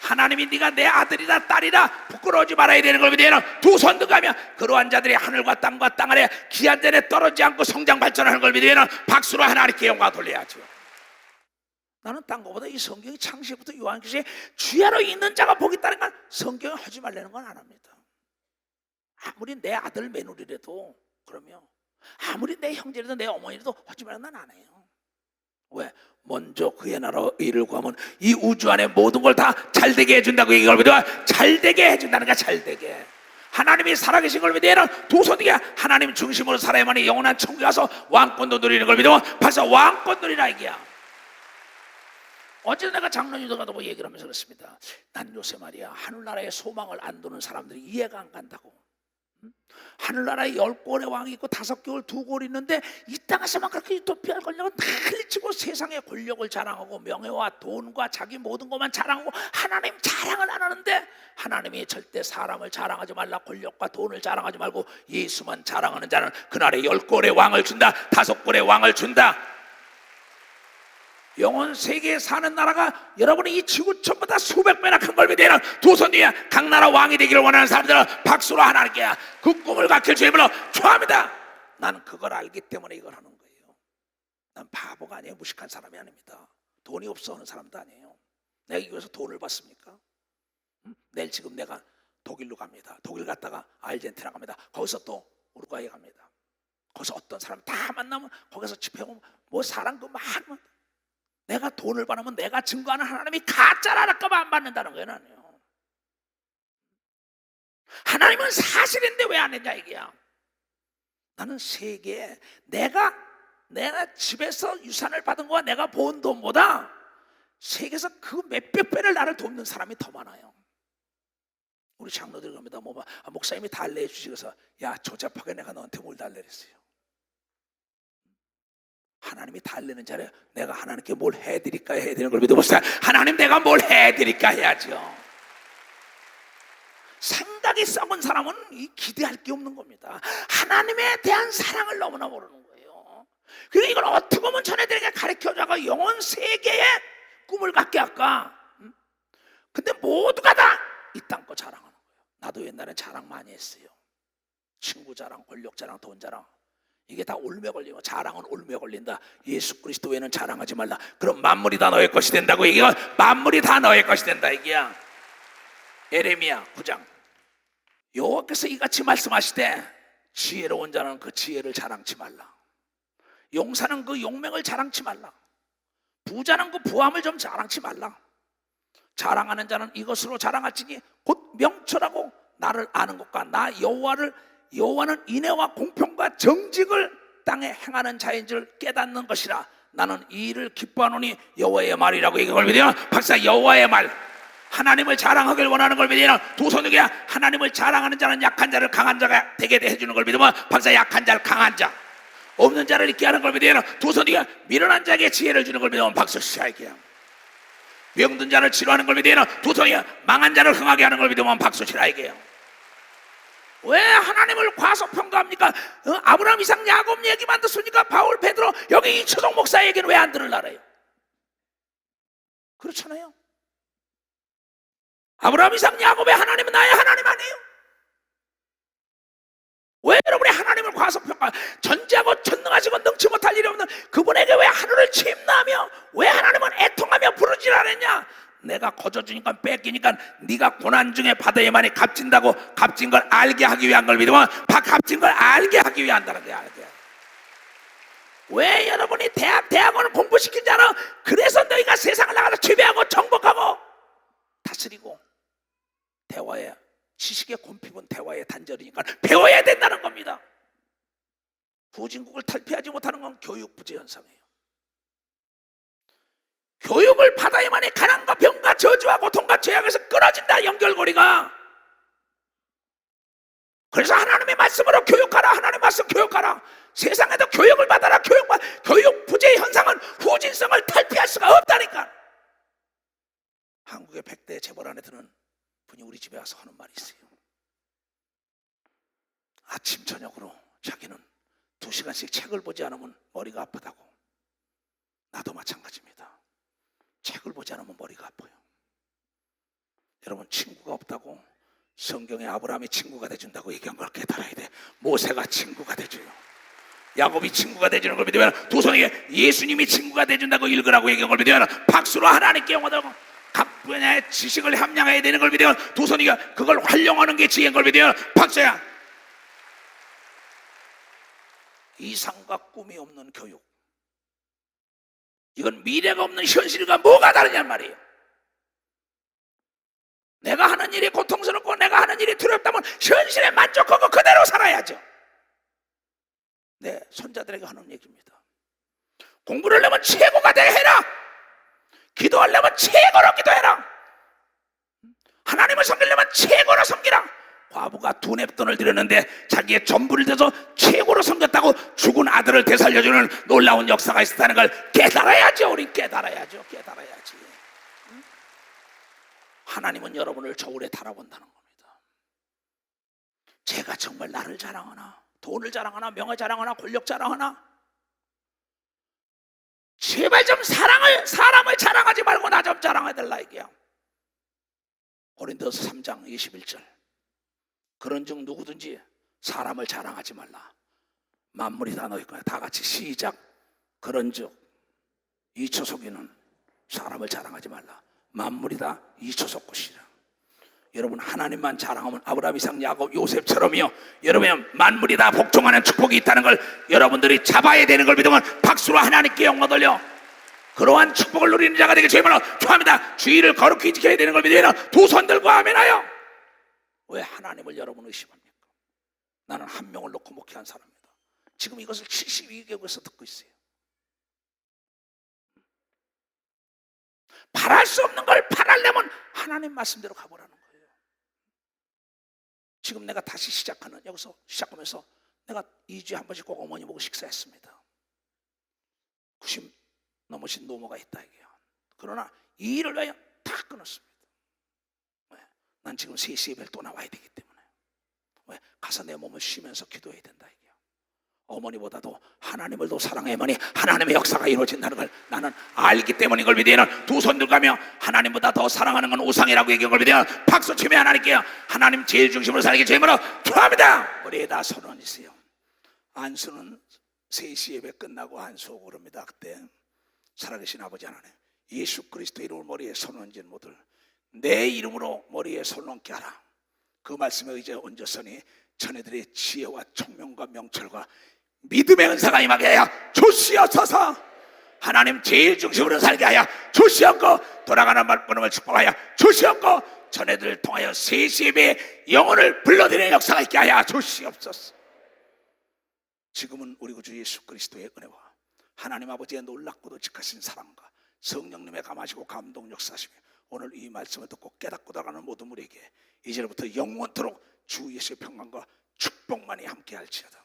하나님이 네가 내 아들이다 딸이다 부끄러워하지 말아야 되는 걸 믿어요. 두 손 들고 하며 그러한 자들이 하늘과 땅과 땅 아래 귀한 데에 떨어지지 않고 성장 발전하는 걸 믿어요. 박수로 하나님께 영광 돌려야죠. 나는 딴 거보다 이 성경이 창세기부터 요한계시에 주야로 있는 자가 복이 있다는 건 성경에 하지 말라는 건 안 합니다. 아무리 내 아들 며느리라도 그러면 아무리 내 형제라도 내 어머니라도 하지 말라 난 안 해요. 왜? 먼저 그의 나라와 의를 구하면 이 우주 안에 모든 걸 다 잘되게 해준다고 얘기를 믿어. 잘되게 해준다는 거야. 잘되게. 하나님이 살아계신 걸 믿으면 두 손이 하나님 중심으로 살아야만 영원한 천국에 가서 왕권도 누리는 걸 믿으면 벌써 왕권 누리라 이게야. 어제 내가 장로님들과도 뭐 얘기를 하면서 그렇습니다. 난 요새 말이야 하늘나라의 소망을 안 두는 사람들이 이해가 안 간다고. 하늘나라에 10골의 왕이 있고 5개월 2골 있는데 이 땅에서만 그렇게 유토피아를 권력을 난리치고 세상의 권력을 자랑하고 명예와 돈과 자기 모든 것만 자랑하고 하나님 자랑을 안 하는데, 하나님이 절대 사람을 자랑하지 말라, 권력과 돈을 자랑하지 말고 예수만 자랑하는 자는 그날에 10골의 왕을 준다, 5골의 왕을 준다. 영원 세계에 사는 나라가 여러분이 이 지구촌보다 수백 배나 큰 걸 믿으면 두 손 위에 각 나라 왕이 되기를 원하는 사람들은 박수로 하나님께 그 꿈을 갖길 주님으로 축하합니다. 나는 그걸 알기 때문에 이걸 하는 거예요. 난 바보가 아니에요. 무식한 사람이 아닙니다. 돈이 없어 하는 사람도 아니에요. 내가 이거에서 돈을 받습니까? 내일 지금 내가 독일로 갑니다. 독일 갔다가 아르헨티나 갑니다. 거기서 또 우루과이 갑니다. 거기서 어떤 사람 다 만나면 거기서 집회하고 뭐 사람 그 많으면 내가 돈을 받으면 내가 증거하는 하나님이 가짜랄까봐 안 받는다는 거예요. 나는요. 하나님은 사실인데 왜 안 했냐 이게야. 나는 세계에 내가 집에서 유산을 받은 거와 내가 본 돈보다 세계에서 그 몇백 배를 나를 돕는 사람이 더 많아요. 우리 장로들 갑니다. 목사님이 달래 주시고서 야 조잡하게 내가 너한테 뭘 달래랬어요. 하나님이 달래는 자리에 내가 하나님께 뭘 해드릴까 해야 되는 걸 믿어보세요. 하나님 내가 뭘 해드릴까 해야죠. 생각이 썩은 사람은 기대할 게 없는 겁니다. 하나님에 대한 사랑을 너무나 모르는 거예요. 그리고 이걸 어떻게 보면 전애들에게 가르쳐줘가 영원 세계의 꿈을 갖게 할까. 근데 모두가 다 이 땅 거 자랑하는 거예요. 나도 옛날에 자랑 많이 했어요. 친구 자랑, 권력 자랑, 돈 자랑. 이게 다 올매 걸리고, 자랑은 올매 걸린다. 예수 그리스도 외에는 자랑하지 말라. 그럼 만물이 다 너의 것이 된다고 얘기가, 만물이 다 너의 것이 된다 이게야. 에레미야 9장. 여호와께서 이같이 말씀하시되 지혜로운 자는 그 지혜를 자랑치 말라. 용사는 그 용맹을 자랑치 말라. 부자는 그 부함을 좀 자랑치 말라. 자랑하는 자는 이것으로 자랑할지니 곧 명철하고 나를 아는 것과 나 여호와는 인애와 공평과 정직을 땅에 행하는 자인 줄 깨닫는 것이라. 나는 이 일을 기뻐하노니 여호와의 말이라고 얘기를 믿으면 박사 여호와의 말, 하나님을 자랑하길 원하는 걸 믿으면 두 손 위에 하나님을 자랑하는 자는 약한 자를 강한 자가 되게 해주는 걸 믿으면 박사 약한 자를 강한 자, 없는 자를 있게 하는 걸 믿으면 두 손 위에 미련한 자에게 지혜를 주는 걸 믿으면 박수 치라이게요. 병든 자를 치료하는 걸 믿으면 두 손 위에 망한 자를 흥하게 하는 걸 믿으면 박수 치라이게요. 왜 하나님을 과소평가합니까? 아브라함, 이삭, 야곱 얘기만 듣습니까? 바울, 베드로, 여기 이초동 목사 얘기는 왜 안 들으려래요? 그렇잖아요. 아브라함, 이삭, 야곱의 하나님은 나의 하나님 아니에요? 왜 여러분이 하나님을 과소평가? 전지하고 전능하시고 능치 못할 일이 없는 그분에게 왜 하늘을 침나며 왜 하나님은 애통하며 부르질 않았냐? 내가 거저주니까 뺏기니까 네가 고난 중에 받아야만이 값진다고, 값진 걸 알게 하기 위한 걸 믿으면 값진 걸 알게 하기 위한다는 거야. 알게. 왜 여러분이 대학원을 공부시키지 않아? 그래서 너희가 세상을 나가서 지배하고 정복하고 다스리고, 대화에 지식의 곰핍은 대화의 단절이니까 배워야 된다는 겁니다. 후진국을 탈피하지 못하는 건 교육 부재 현상이에요. 교육을 받아야만이 가난과 병과 저주와 고통과 죄악에서 끊어진다, 연결고리가. 그래서 하나님의 말씀으로 교육하라, 하나님의 말씀 교육하라. 세상에도 교육을 받아라. 교육 부재의 현상은 후진성을 탈피할 수가 없다니까. 한국의 100대 재벌 안에 드는 분이 우리 집에 와서 하는 말이 있어요. 아침 저녁으로 자기는 2시간씩 책을 보지 않으면 머리가 아프다고. 나도 마찬가지입니다. 책을 보지 않으면 머리가 아파요. 여러분, 친구가 없다고 성경에 아브라함이 친구가 돼준다고 얘기한 걸 깨달아야 돼. 모세가 친구가 돼줘요. 야곱이 친구가 돼주는 걸 믿으면 두 손에 예수님이 친구가 돼준다고 읽으라고 얘기한 걸 믿으면 박수로 하나님께 영광하고, 각 분야의 지식을 함양해야 되는 걸 믿으면 두 손이가 그걸 활용하는 게 지혜인 걸 믿으면 박수야. 이상과 꿈이 없는 교육. 이건 미래가 없는 현실과 뭐가 다르냔 말이에요. 내가 하는 일이 고통스럽고 내가 하는 일이 두렵다면 현실에 만족하고 그대로 살아야죠. 네, 손자들에게 하는 얘기입니다. 공부를 하려면 최고가 되게 해라. 기도하려면 최고로 기도해라. 하나님을 섬기려면 최고로 섬기라. 과부가 두 냅돈을 드렸는데 자기의 전부를 대서 최고로 섬겼다고 죽은 아들을 되살려주는 놀라운 역사가 있었다는 걸 깨달아야죠. 우린 깨달아야죠. 깨달아야지. 하나님은 여러분을 저울에 달아본다는 겁니다. 제가 정말 나를 자랑하나, 돈을 자랑하나, 명예 자랑하나, 권력 자랑하나, 제발 좀 사람을 자랑하지 말고 나 좀 자랑해야 될라 이게요. 고린도서 3장 21절. 그런즉 누구든지 사람을 자랑하지 말라. 만물이 다 너희 거야. 다 같이 시작. 그런즉 이 초속에는 사람을 자랑하지 말라. 만물이 다 이 초속 것이라. 여러분 하나님만 자랑하면 아브라함, 이삭, 야곱, 요셉처럼요. 여러분 만물이 다 복종하는 축복이 있다는 걸 여러분들이 잡아야 되는 걸 믿으면 박수로 하나님께 영광 돌려. 그러한 축복을 누리는 자가 되게 주님으로 축복합니다. 주의를 거룩히 지켜야 되는 걸 믿으면 두 손 들고 아멘하여. 왜 하나님을 여러분 의심합니까? 나는 한 명을 놓고 목회한 사람입니다. 지금 이것을 72개국에서 듣고 있어요. 바랄 수 없는 걸 바라려면 하나님 말씀대로 가보라는 거예요. 지금 내가 다시 여기서 시작하면서 내가 2주에 한 번씩 꼭 어머니 보고 식사했습니다. 90 넘으신 노모가 있다 이게요. 그러나 이 일을 위하여 다 끊었습니다. 왜? 난 지금 3시 예배를 또 나와야 되기 때문에. 왜? 가서 내 몸을 쉬면서 기도해야 된다 이게요. 어머니보다도 하나님을 더 사랑해야만이 하나님의 역사가 이루어진다는 걸 나는 알기 때문에 이걸 믿으면 두 손 들고 가며 하나님보다 더 사랑하는 건 우상이라고 얘기한 걸 믿으면 박수 치며 하나님께요. 하나님 제일 중심으로 살게 주님으로 축복합니다. 우리 다 손 얹으세요. 안수는 3시 예배 끝나고 안수하고 그럽니다. 그때 살아계신 아버지 하나님, 예수 그리스도 이름으로 머리에 손 얹은 모들 내 이름으로 머리에 손 얹게 하라. 그 말씀에 의지해 얹었으니 자네들의 지혜와 총명과 명철과 믿음의 은사가 임하게 하여 주시옵소서. 하나님 제일 중심으로 살게 하여 주시옵고 돌아가는 말씀을 축복하여 주시옵고 자네들을 통하여 3시 예배의 영혼을 불러들이는 역사가 있게 하여 주시옵소서. 지금은 우리 구주 예수 그리스도의 은혜와 하나님 아버지의 놀랍고도 직하신 사랑과 성령님의 감하시고 감동 역사하시며 오늘 이 말씀을 듣고 깨닫고 돌아가는 모든 우리에게 이제부터 영원토록 주 예수의 평강과 축복만이 함께할지어다.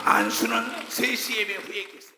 안수는 3시 예배 후에